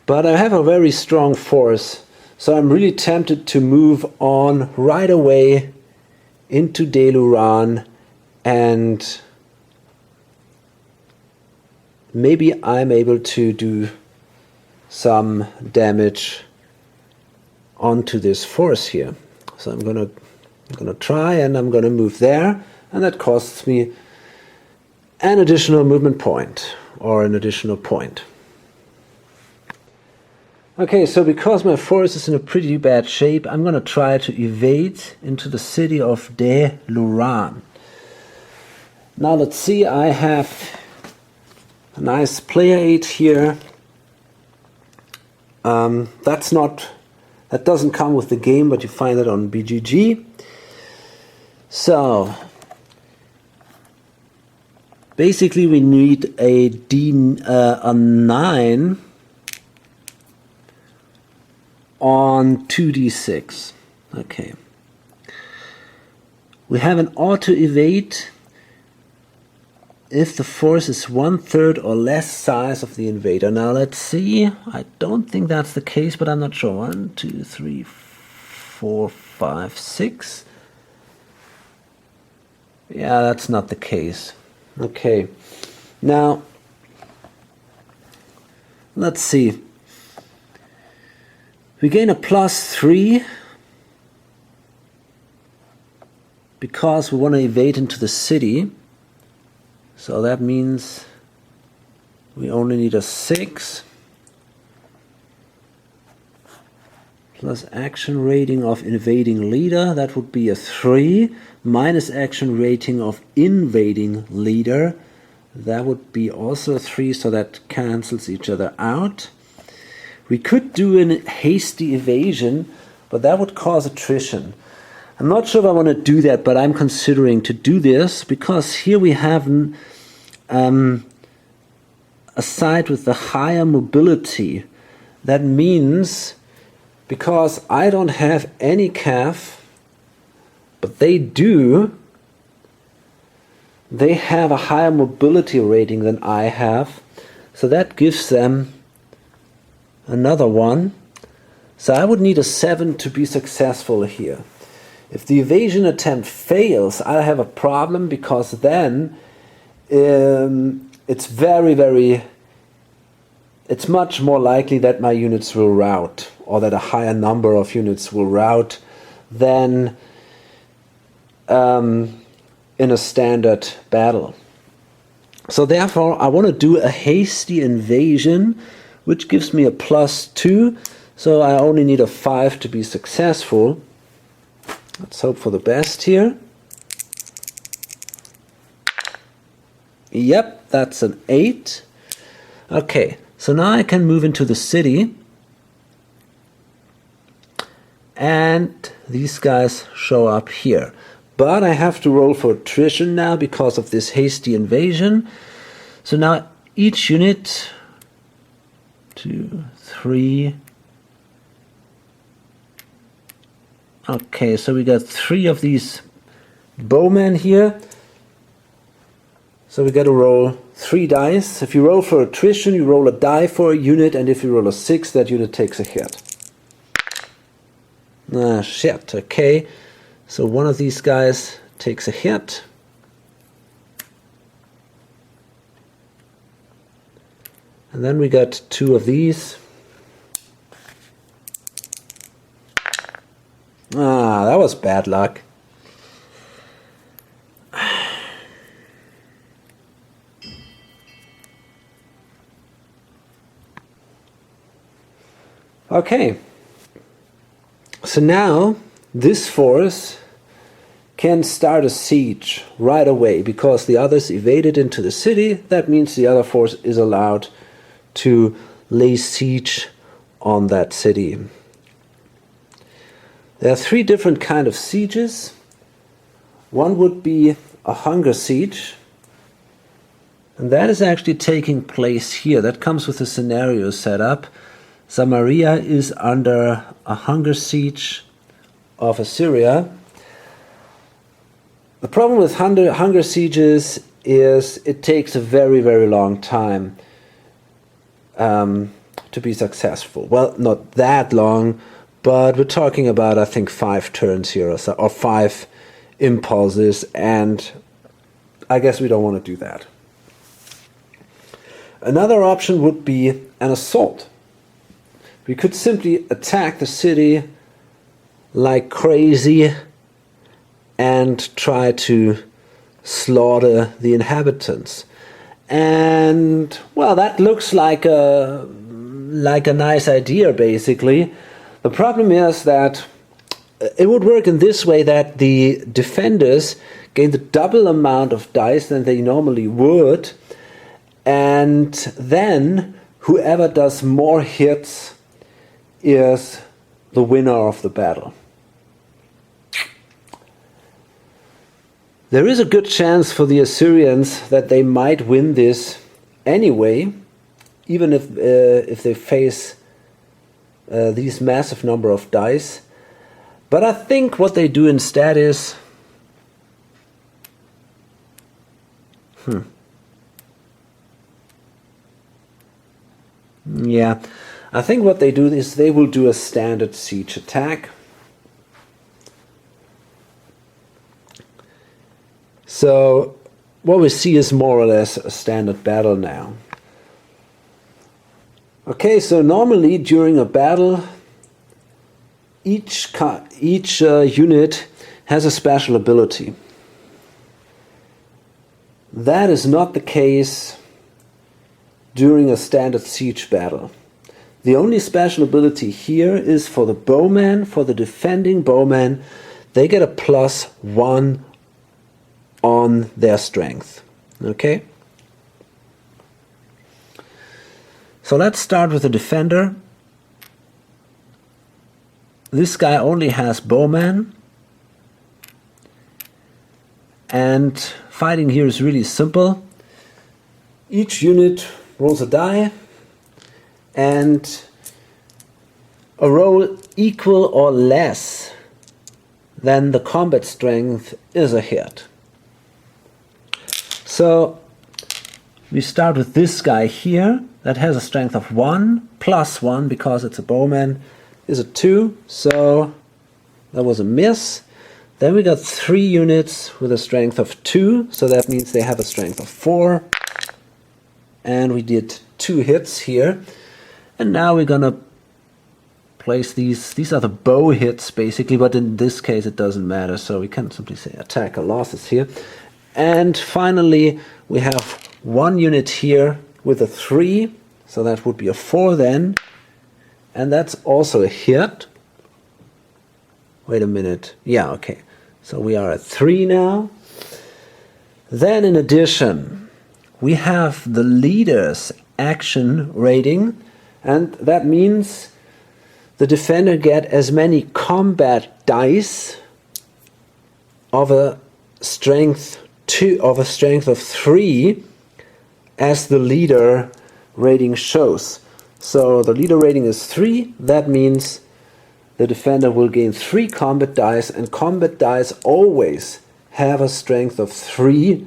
But I have a very strong force, so I'm really tempted to move on right away into Deiluran, and maybe I'm able to do some damage onto this force here. So I'm gonna try, and I'm gonna move there, and that costs me an additional movement point, or an additional point. Okay, so because my force is in a pretty bad shape, I'm gonna try to evade into the city of Deiluran. Now let's see, I have a nice player aid here. That doesn't come with the game, but you find it on BGG. So basically we need a 9 on 2d6. Okay. We have an auto evade if the force is 1/3 or less size of the invader. Now let's see. I don't think that's the case, but I'm not sure. 1, 2, 3, 4, 5, 6. Yeah, that's not the case. Okay. Now, let's see. We gain a +3 because we want to evade into the city. So that means we only need a 6 plus action rating of invading leader. That would be a 3 minus action rating of invading leader. That would be also a 3, so that cancels each other out. We could do a hasty evasion, but that would cause attrition. I'm not sure if I want to do that, but I'm considering to do this because here we have a side with the higher mobility. That means because I don't have any calf, but they do, they have a higher mobility rating than I have. So that gives them another one. So I would need a 7 to be successful here. If the evasion attempt fails, I'll have a problem because then it's it's much more likely that my units will rout, or that a higher number of units will rout than in a standard battle. So therefore, I want to do a hasty invasion, which gives me a +2. So I only need a 5 to be successful. Let's hope for the best here. Yep, that's an 8. Okay, so now I can move into the city. And these guys show up here. But I have to roll for attrition now because of this hasty invasion. So now each unit, 2, 3. Okay, so we got 3 of these bowmen here. So we got to roll 3 dice. If you roll for attrition, you roll a die for a unit, and if you roll a 6, that unit takes a hit. Ah, shit, okay. So one of these guys takes a hit. And then we got 2 of these. Ah, that was bad luck. Okay. So now this force can start a siege right away because the others evaded into the city. That means the other force is allowed to lay siege on that city. There are 3 different kinds of sieges. One would be a hunger siege, and that is actually taking place here. That comes with a scenario set up. Samaria is under a hunger siege of Assyria. The problem with hunger sieges is it takes a very, very long time to be successful. Well, not that long, but we're talking about, I think, 5 turns here or so, or 5 impulses, and I guess we don't want to do that. Another option would be an assault. We could simply attack the city like crazy and try to slaughter the inhabitants. And, well, that looks like a nice idea, basically. The problem is that it would work in this way, that the defenders gain the double amount of dice than they normally would, and then whoever does more hits is the winner of the battle. There is a good chance for the Assyrians that they might win this anyway, even if they face these massive number of dice. But I think what they do instead is yeah, I think what they do is they will do a standard siege attack. So what we see is more or less a standard battle now. Okay, so normally during a battle, each unit has a special ability. That is not the case during a standard siege battle. The only special ability here is for the bowman, for the defending bowman. They get a +1 on their strength. Okay? So let's start with the defender. This guy only has bowman. And fighting here is really simple. Each unit rolls a die, and a roll equal or less than the combat strength is a hit. So we start with this guy here that has a strength of 1 plus 1 because it's a bowman is a 2, so that was a miss. Then we got 3 units with a strength of 2, so that means they have a strength of 4. And we did 2 hits here. And now we're gonna place these are the bow hits basically, but in this case it doesn't matter, so we can simply say attack or losses here. And finally we have 1 unit here with a 3, so that would be a 4 then, and that's also a hit. Wait a minute, yeah, okay, so we are at 3 now. Then in addition we have the leader's action rating, and that means the defender get as many combat dice of a strength of 3 as the leader rating shows. So the leader rating is 3, that means the defender will gain 3 combat dice, and combat dice always have a strength of 3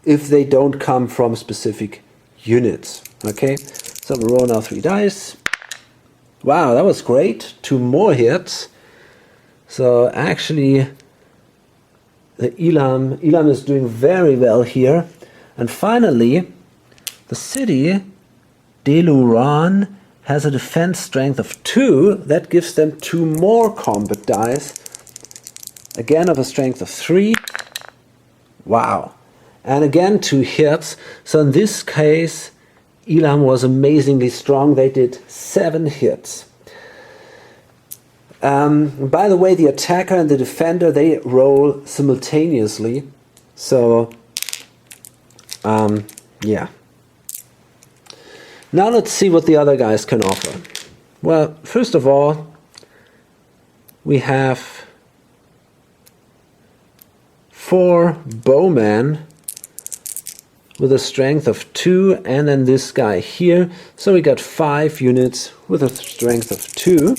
if they don't come from specific units. Okay, so we roll now 3 dice. Wow, that was great. 2 more hits. So actually the Elam is doing very well here. And finally, the city Deluran has a defense strength of 2. That gives them 2 more combat dice, again of a strength of 3. Wow. And again 2 hits. So in this case Elam was amazingly strong. They did 7 hits. By the way, the attacker and the defender, they roll simultaneously. So, yeah. Now let's see what the other guys can offer. Well, first of all, we have 4 bowmen with a strength of 2, and then this guy here. So we got 5 units with a strength of 2.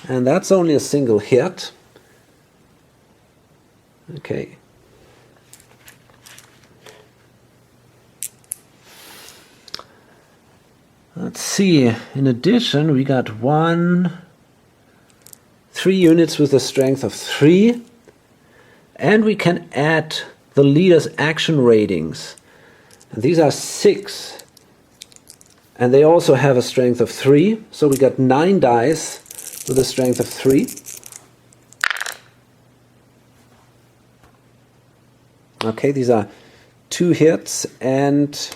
And that's only a single hit. Okay. Let's see. In addition, we got 3 units with a strength of 3. And we can add the leader's action ratings. And these are 6. And they also have a strength of 3. So we got 9 dice with a strength of 3. Okay, these are 2 hits and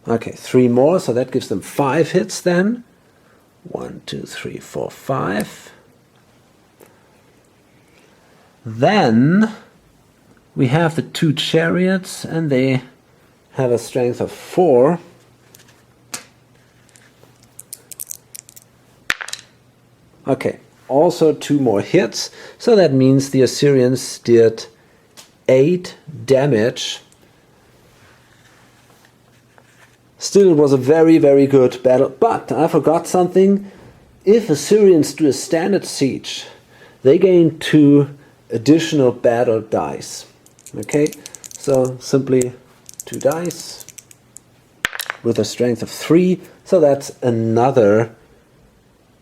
okay, 3 more, so that gives them 5 hits then. 1, 2, 3, 4, 5. Then we have the 2 chariots, and they have a strength of 4. Okay, also 2 more hits, so that means the Assyrians did 8 damage. Still, it was a very, very good battle, but I forgot something. If Assyrians do a standard siege, they gain 2 additional battle dice. Okay, so simply 2 dice with a strength of 3, so that's another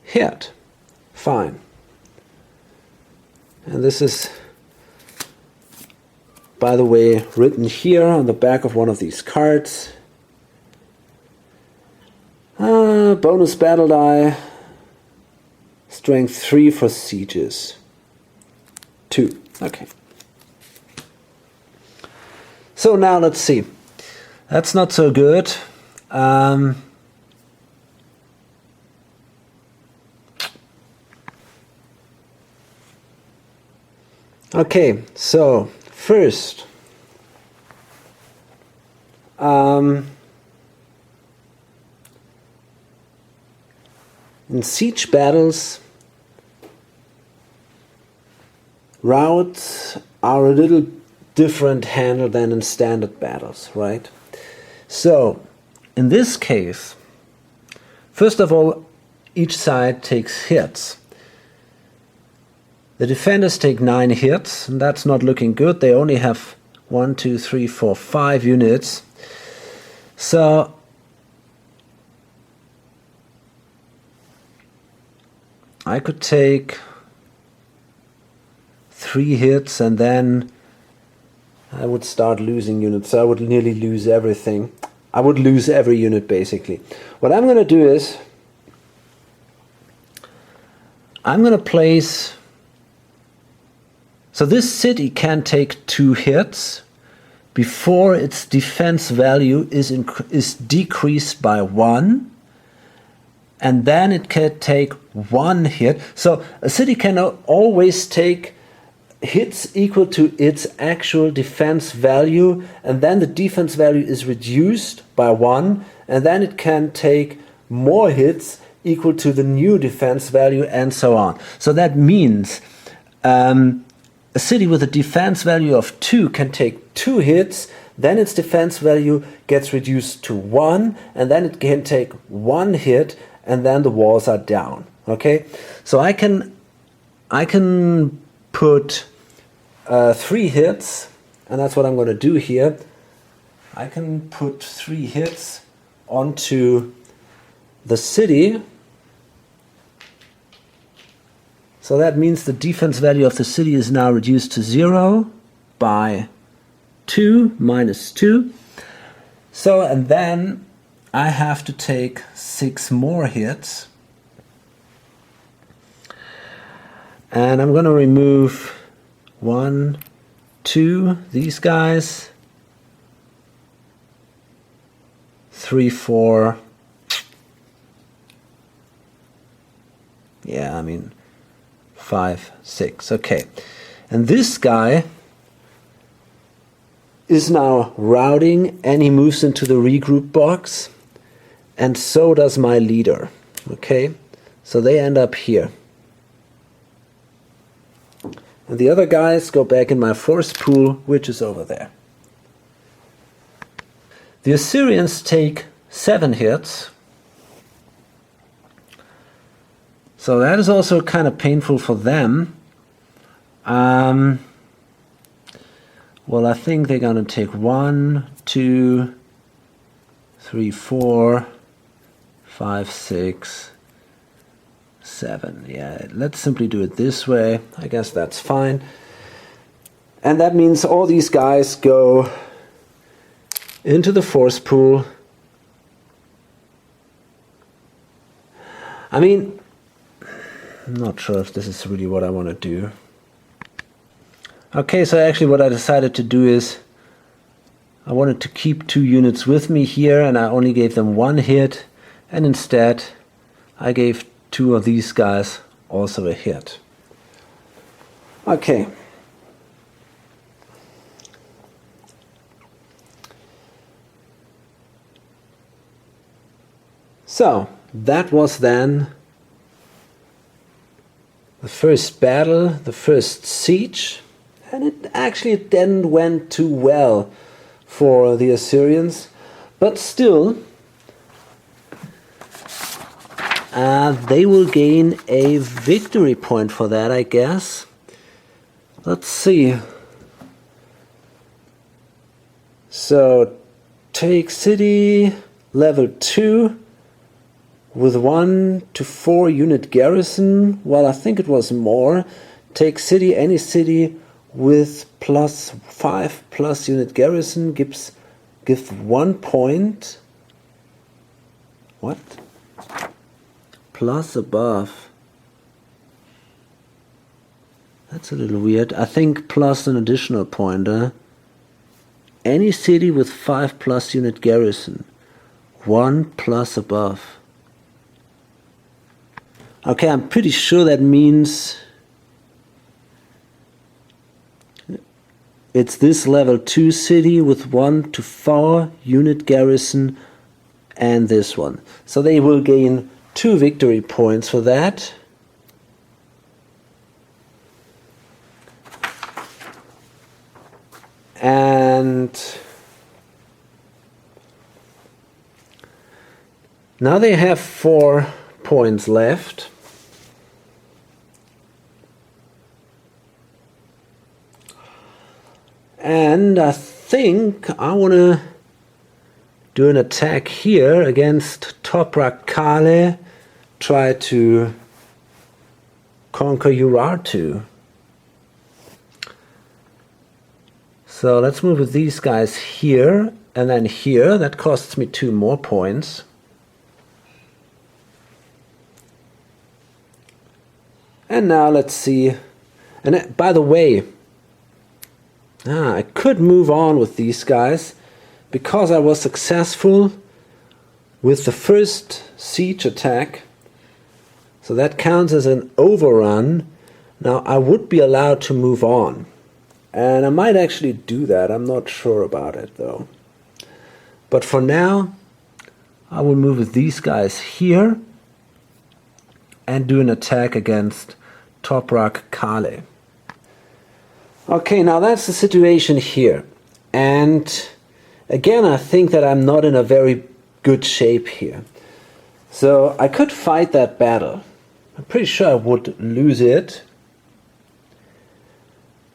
hit. Fine. And this is, by the way, written here on the back of one of these cards. Bonus battle die, strength 3 for sieges. 2. Okay. So now let's see. That's not so good. Okay, so first, in In siege battles, routes are a little different handled than in standard battles, right? So, in this case, first of all, each side takes hits. The defenders take 9 hits, and that's not looking good. They only have 1, 2, 3, 4, 5 units. So, I could take 3 hits and then I would start losing units. So I would nearly lose everything. I would lose every unit basically. What I'm going to do is I'm going to place... So this city can take 2 hits before its defense value is decreased by 1. And then it can take 1 hit. So a city can always take hits equal to its actual defense value, and then the defense value is reduced by 1, and then it can take more hits equal to the new defense value, and so on. So that means a city with a defense value of 2 can take 2 hits, then its defense value gets reduced to 1, and then it can take 1 hit, and then the walls are down. Okay, so I can put 3 hits, and that's what I'm going to do here. I can put 3 hits onto the city. So that means the defense value of the city is now reduced to 0 by 2 minus 2. So, and then I have to take 6 more hits. And I'm going to remove 1, 2, these guys, 3, 4. Yeah, I mean 5, 6. Okay. And this guy is now routing, and he moves into the regroup box, and so does my leader. Okay, so they end up here. And the other guys go back in my force pool, which is over there. The Assyrians take 7 hits. So that is also kind of painful for them. Well, I think they're going to take 1, 2, 3, 4, 5, 6, 7. Yeah, let's simply do it this way. I guess that's fine. And that means all these guys go into the force pool. I mean, I'm not sure if this is really what I want to do. Okay, so actually what I decided to do is I wanted to keep 2 units with me here, and I only gave them 1 hit, and instead I gave 2 of these guys also a hit. Okay. So that was then the first battle, the first siege, and it actually didn't went too well for the Assyrians, but still they will gain a victory point for that, I guess. Let's see. So take city level 2 with 1 to 4 unit garrison. Well, I think it was more. Take city, any city with +5+ unit garrison gives 1 point. What? Plus above. That's a little weird. I think plus an additional pointer. Any city with 5+ unit garrison. 1 plus above. Okay, I'm pretty sure that means it's this level 2 city with 1 to 4 unit garrison and this one. So they will gain 2 victory points for that. And now they have 4 points left. And I think I want to do an attack here against Toprak Kale, try to conquer Urartu. So let's move with these guys here and then here. That costs me 2 more points. And now let's see. And by the way, I could move on with these guys because I was successful with the first siege attack. So that counts as an overrun. Now I would be allowed to move on. And I might actually do that. I'm not sure about it though. But for now, I will move with these guys here and do an attack against Toprak Kale. Okay, now that's the situation here. And again, I think that I'm not in a very good shape here. So I could fight that battle. I'm pretty sure I would lose it.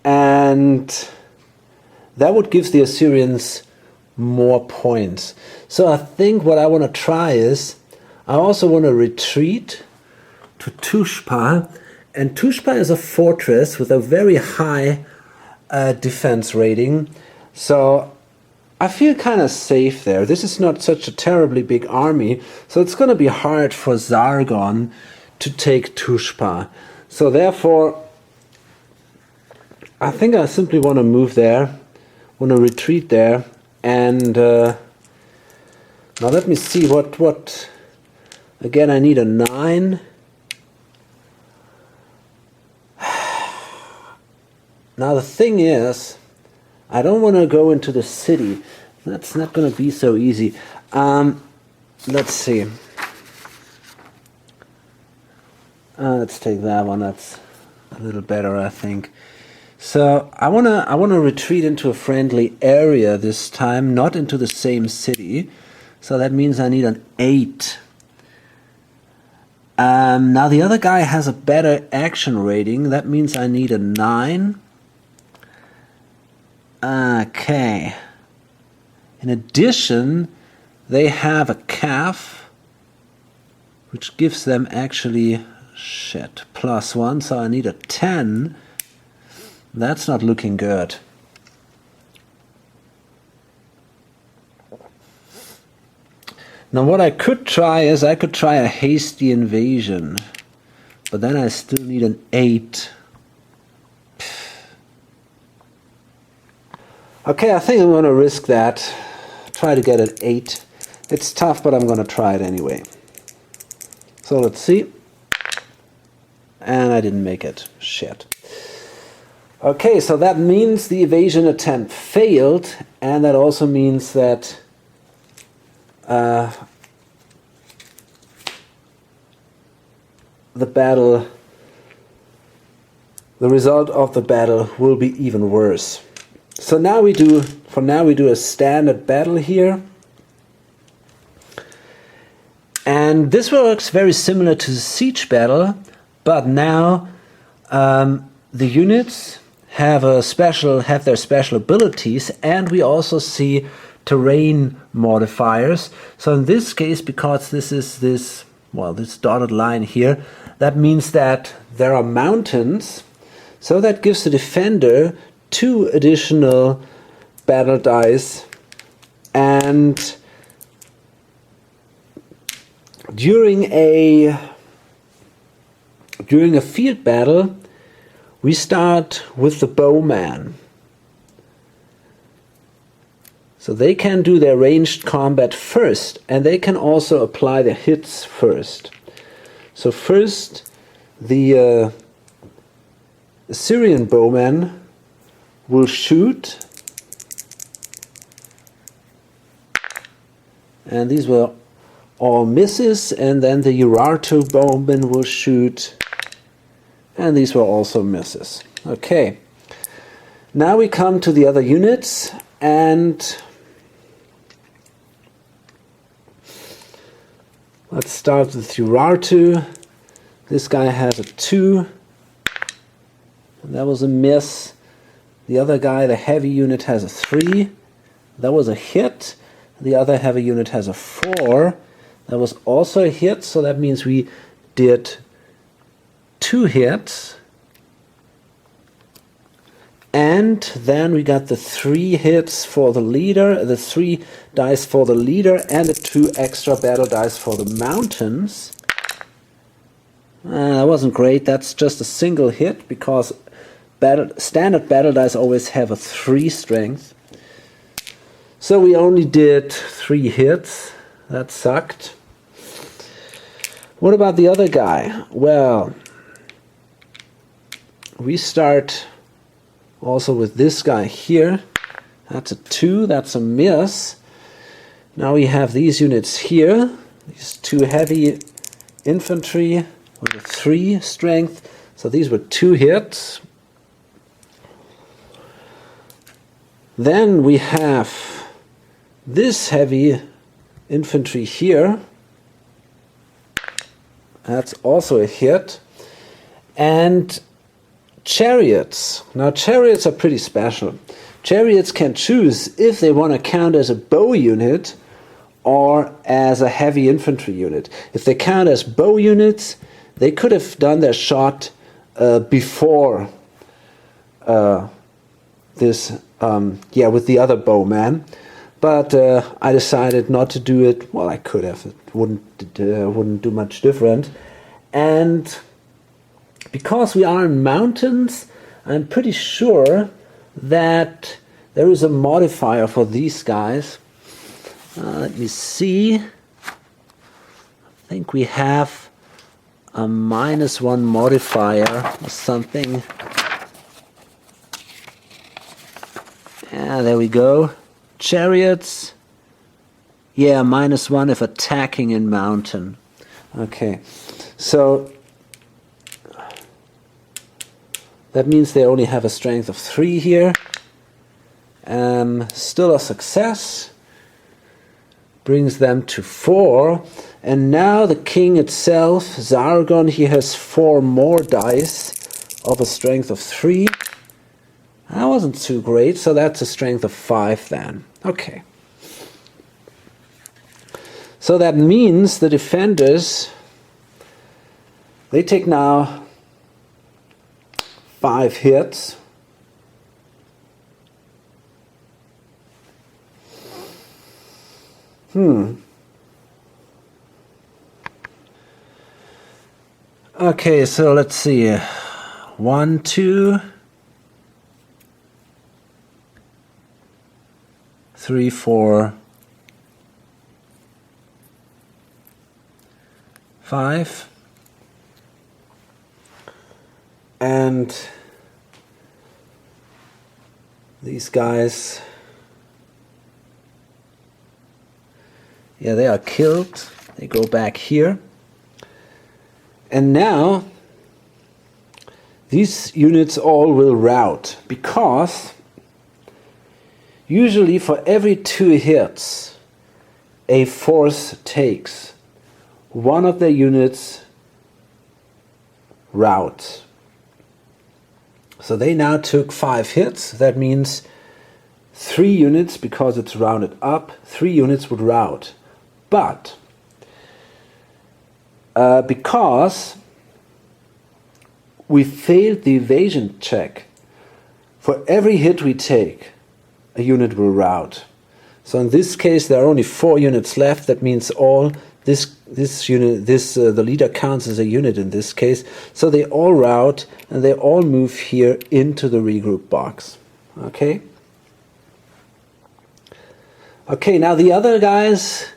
And that would give the Assyrians more points. So I think what I want to try is, I also want to retreat to Tushpa. And Tushpa is a fortress with a very high defense rating. So I feel kind of safe there. This is not such a terribly big army. So it's going to be hard for Sargon to take Tushpa. So therefore, I think I simply want to move there, want to retreat there, and now let me see what again, I need a 9. Now the thing is, I don't want to go into the city. That's not going to be so easy. Let's see. Let's take that one. That's a little better, I think. So I wanna retreat into a friendly area this time, not into the same city. So that means I need an 8. Now the other guy has a better action rating. That means I need a 9. Okay. In addition, they have a calf, which gives them actually +1. So I need a 10. That's not looking good. Now what I could try is I could try a hasty invasion, but then I still need an 8. Okay, I think I'm going to risk that. Try to get an 8. It's tough, but I'm going to try it anyway. So let's see. And I didn't make it. Shit. Okay, so that means the evasion attempt failed, and that also means that the result of the battle will be even worse. So now we do a standard battle here. And this works very similar to the siege battle, but now the units have their special abilities, and we also see terrain modifiers. So in this case, because this is this dotted line here, that means that there are mountains. So that gives the defender 2 additional battle dice, and during a field battle, we start with the bowman. So they can do their ranged combat first, and they can also apply their hits first. So first, the Assyrian bowman will shoot, and these were all misses, and then the Urartu bowman will shoot, and these were also misses. Okay, now we come to the other units, and let's start with Urartu. This guy has a 2, and that was a miss. The other guy, the heavy unit, has a 3. That was a hit. The other heavy unit has a 4. That was also a hit, so that means we did 2 hits. And then we got the 3 hits for the leader, the 3 dice for the leader, and the 2 extra battle dice for the mountains. That wasn't great. That's just a single hit, because standard battle dice always have a 3 strength. So we only did 3 hits. That sucked. What about the other guy? Well, we start also with this guy here. That's a 2. That's a miss. Now we have these units here. These 2 heavy infantry with a 3 strength. So these were 2 hits. Then we have this heavy infantry here. That's also a hit. And chariots. Now chariots are pretty special. Chariots can choose if they want to count as a bow unit or as a heavy infantry unit. If they count as bow units, they could have done their shot before with the other bowman. But I decided not to do it. Well, I could have. It wouldn't do much different. And because we are in mountains, I'm pretty sure that there is a modifier for these guys. Let me see. I think we have a -1 modifier or something. Yeah, there we go. Chariots, yeah, -1 if attacking in mountain. Okay, so that means they only have a strength of 3 here. Still a success. Brings them to 4. And now the king itself, Sargon, he has 4 more dice of a strength of 3. That wasn't too great, so that's a strength of 5 then. Okay. So that means the defenders, they take now 5 hits. Okay, so let's see. 1, 2, 3, 4, 5. And these guys, yeah, they are killed. They go back here. And now these units all will rout, because usually for every 2 hits a force takes, one of their units rout. So they now took 5 hits. That means 3 units, because it's rounded up, 3 units would rout. But because we failed the evasion check, for every hit we take, a unit will rout. So in this case, there are only 4 units left. That means all this unit, the leader counts as a unit in this case. So they all rout, and they all move here into the regroup box. Okay. Okay. Now the other guys,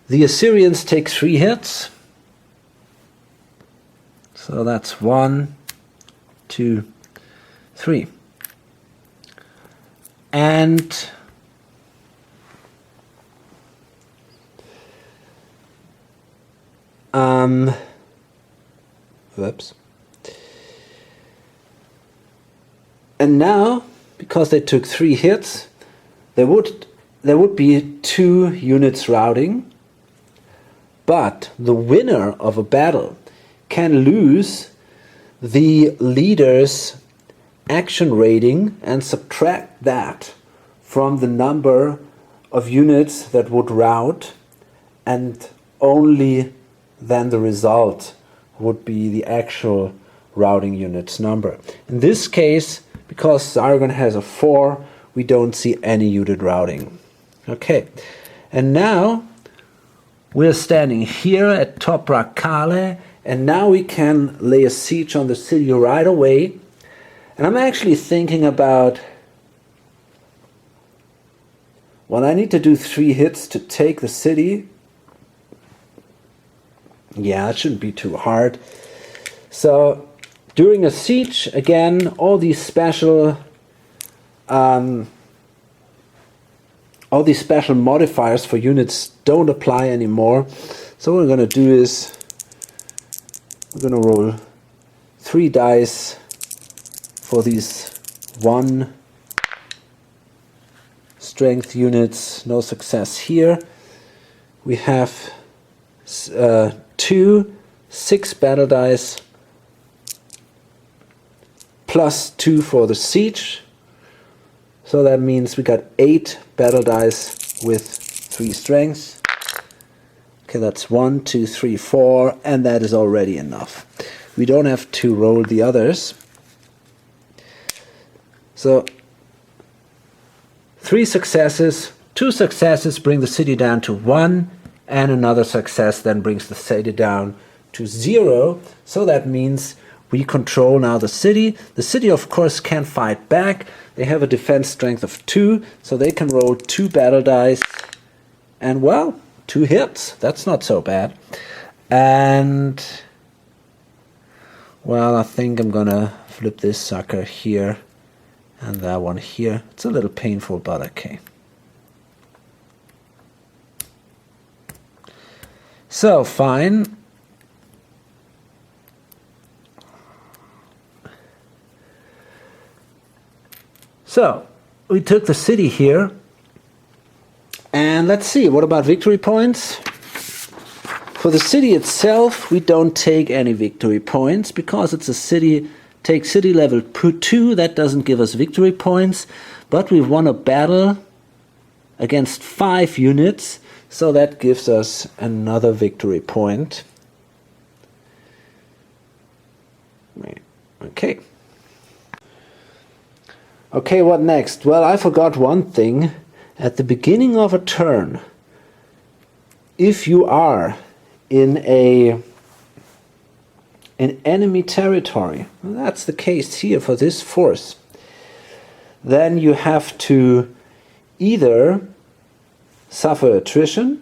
the Assyrians take 3 hits. So that's 1, 2, 3. And Whoops. And now, because they took 3 hits, there would be 2 units routing, but the winner of a battle can lose the leader's action rating and subtract that from the number of units that would rout, and only then the result would be the actual routing units number. In this case, because Sargon has a 4, we don't see any unit routing. Okay, and now we're standing here at Toprak Kale, and now we can lay a siege on the city right away. And I'm actually thinking about, well, I need to do 3 hits to take the city. Yeah, it shouldn't be too hard. So during a siege, again, all these special modifiers for units don't apply anymore. So what we're going to do is we're going to roll 3 dice for these 1 strength units. No success here. We have 2 6 battle dice plus 2 for the siege. So that means we got 8 battle dice with 3 strengths. Okay, that's 1, 2, 3, 4, and that is already enough. We don't have to roll the others. So 3 successes, 2 successes bring the city down to 1, and another success then brings the city down to 0. So that means we control now the city. The city, of course, can fight back. They have a defense strength of 2, so they can roll 2 battle dice. And, well, 2 hits. That's not so bad. And, well, I think I'm going to flip this sucker here and that one here. It's a little painful, but okay. So, fine. So, we took the city here, and let's see, what about victory points? For the city itself, we don't take any victory points, because it's a city, take city level 2, that doesn't give us victory points, but we've won a battle against 5 units, so that gives us another victory point. Okay. Okay, what next? Well, I forgot one thing. At the beginning of a turn, if you are in enemy territory, well, that's the case here for this force, then you have to either suffer attrition,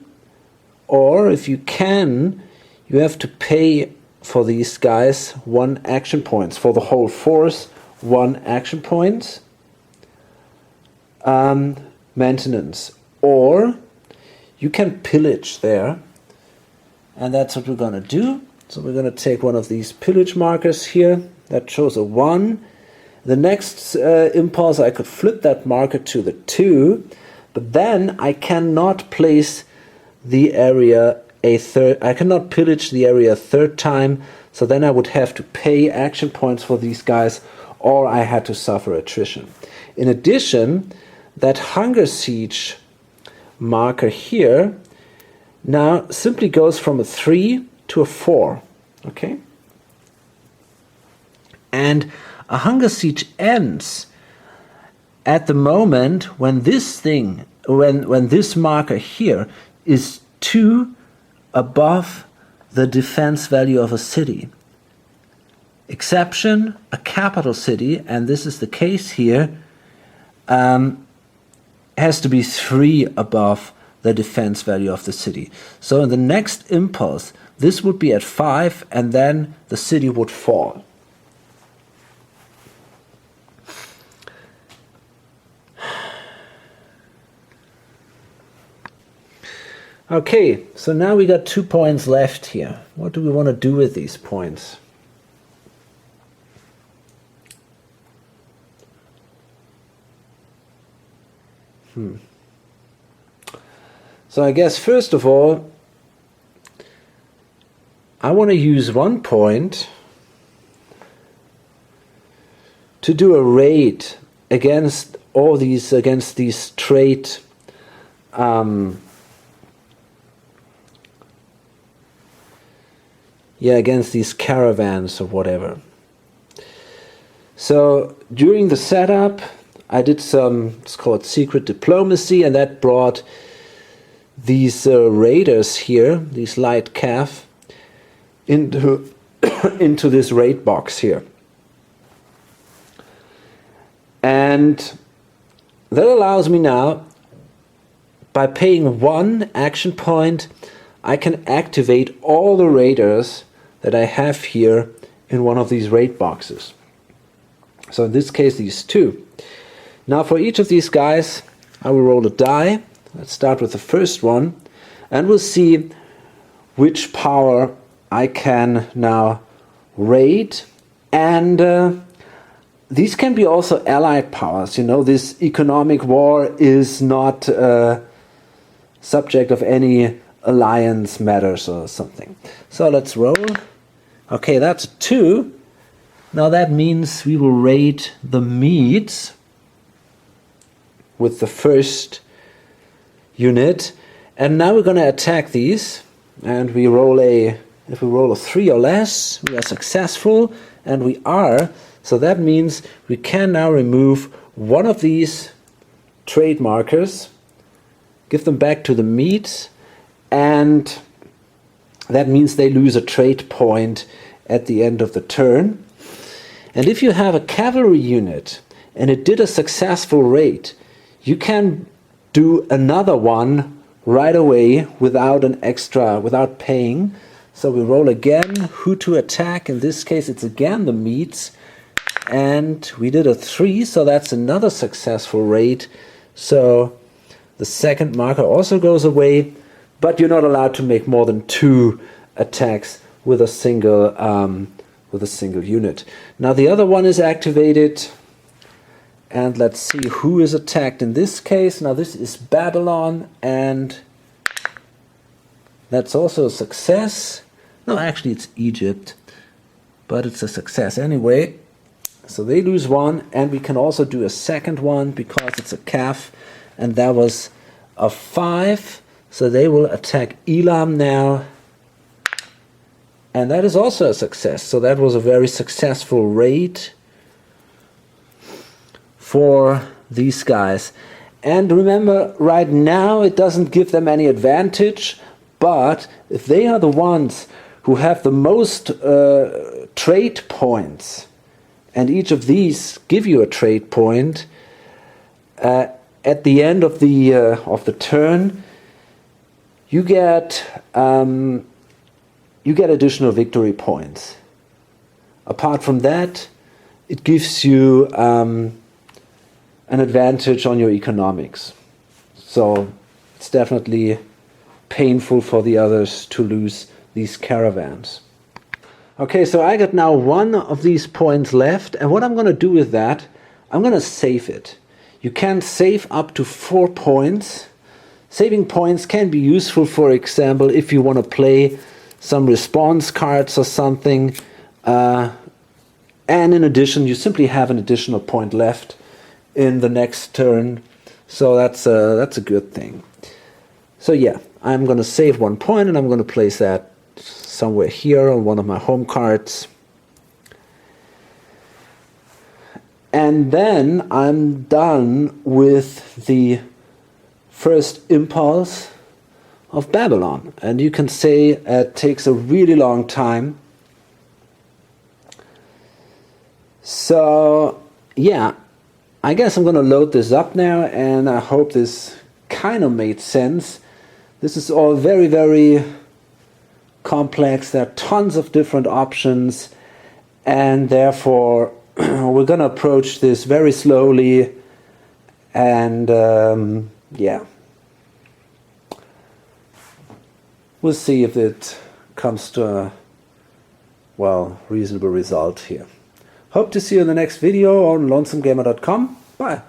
or if you can, you have to pay for these guys 1 action points. For the whole force, 1 action point. Maintenance, or you can pillage there, and that's what we're going to do. So we're going to take one of these pillage markers here that shows a 1. The next impulse, I could flip that marker to the 2, but then I cannot place the area I cannot pillage the area a 3rd time, so then I would have to pay action points for these guys, or I had to suffer attrition. In addition, that hunger siege marker here now simply goes from a 3 to a 4. Okay? And a hunger siege ends at the moment when this thing, when this marker here is 2 above the defense value of a city. Exception, a capital city, and this is the case here, has to be 3 above the defense value of the city. So in the next impulse, this would be at 5, and then the city would fall. Okay, so now we got 2 points left here. What do we want to do with these points? So I guess first of all, I want to use 1 point to do a raid against these trade against these caravans or whatever. So during the setup, I did it's called secret diplomacy, and that brought these raiders here, these light cav, into into this raid box here. And that allows me now, by paying 1 action point, I can activate all the raiders that I have here in one of these raid boxes. So in this case, these 2. Now for each of these guys, I will roll a die. Let's start with the first one, and we'll see which power I can now raid. And these can be also allied powers. You know, this economic war is not subject of any alliance matters or something. So let's roll. Okay, that's a 2. Now that means we will raid the Medes with the first unit. And now we're going to attack these. And we roll if we roll a 3 or less, we are successful. And we are. So that means we can now remove one of these trade markers, give them back to the Medes, and that means they lose a trade point at the end of the turn. And if you have a cavalry unit and it did a successful raid, you can do another one right away without paying. So we roll again, who to attack. In this case, it's again the Medes. And we did a 3, so that's another successful raid. So the second marker also goes away, but you're not allowed to make more than 2 attacks with a single unit. Now the other one is activated, and let's see who is attacked in this case. Now this is Babylon, and that's also a success. No, actually it's Egypt, but it's a success anyway. So they lose 1, and we can also do a second one because it's a calf, and that was a 5. So they will attack Elam now, and that is also a success. So that was a very successful raid for these guys. And remember, right now it doesn't give them any advantage, but if they are the ones who have the most trade points, and each of these give you a trade point, at the end of the turn, you get additional victory points. Apart from that, it gives you an advantage on your economics. So it's definitely painful for the others to lose these caravans. Okay, so I got now 1 of these points left, and what I'm going to do with that, I'm going to save it. You can save up to 4 points. Saving points can be useful, for example, if you want to play some response cards or something. And in addition, you simply have an additional point left in the next turn. So that's a good thing. So yeah, I'm going to save 1 point, and I'm going to place that somewhere here on one of my home cards. And then I'm done with the first impulse of Babylon. And you can say it takes a really long time. So yeah, I guess I'm going to load this up now, and I hope this kind of made sense. This is all very, very complex. There are tons of different options, and therefore we're going to approach this very slowly. And yeah, we'll see if it comes to a, well, reasonable result here. Hope to see you in the next video on lonesomegamer.com. Bye.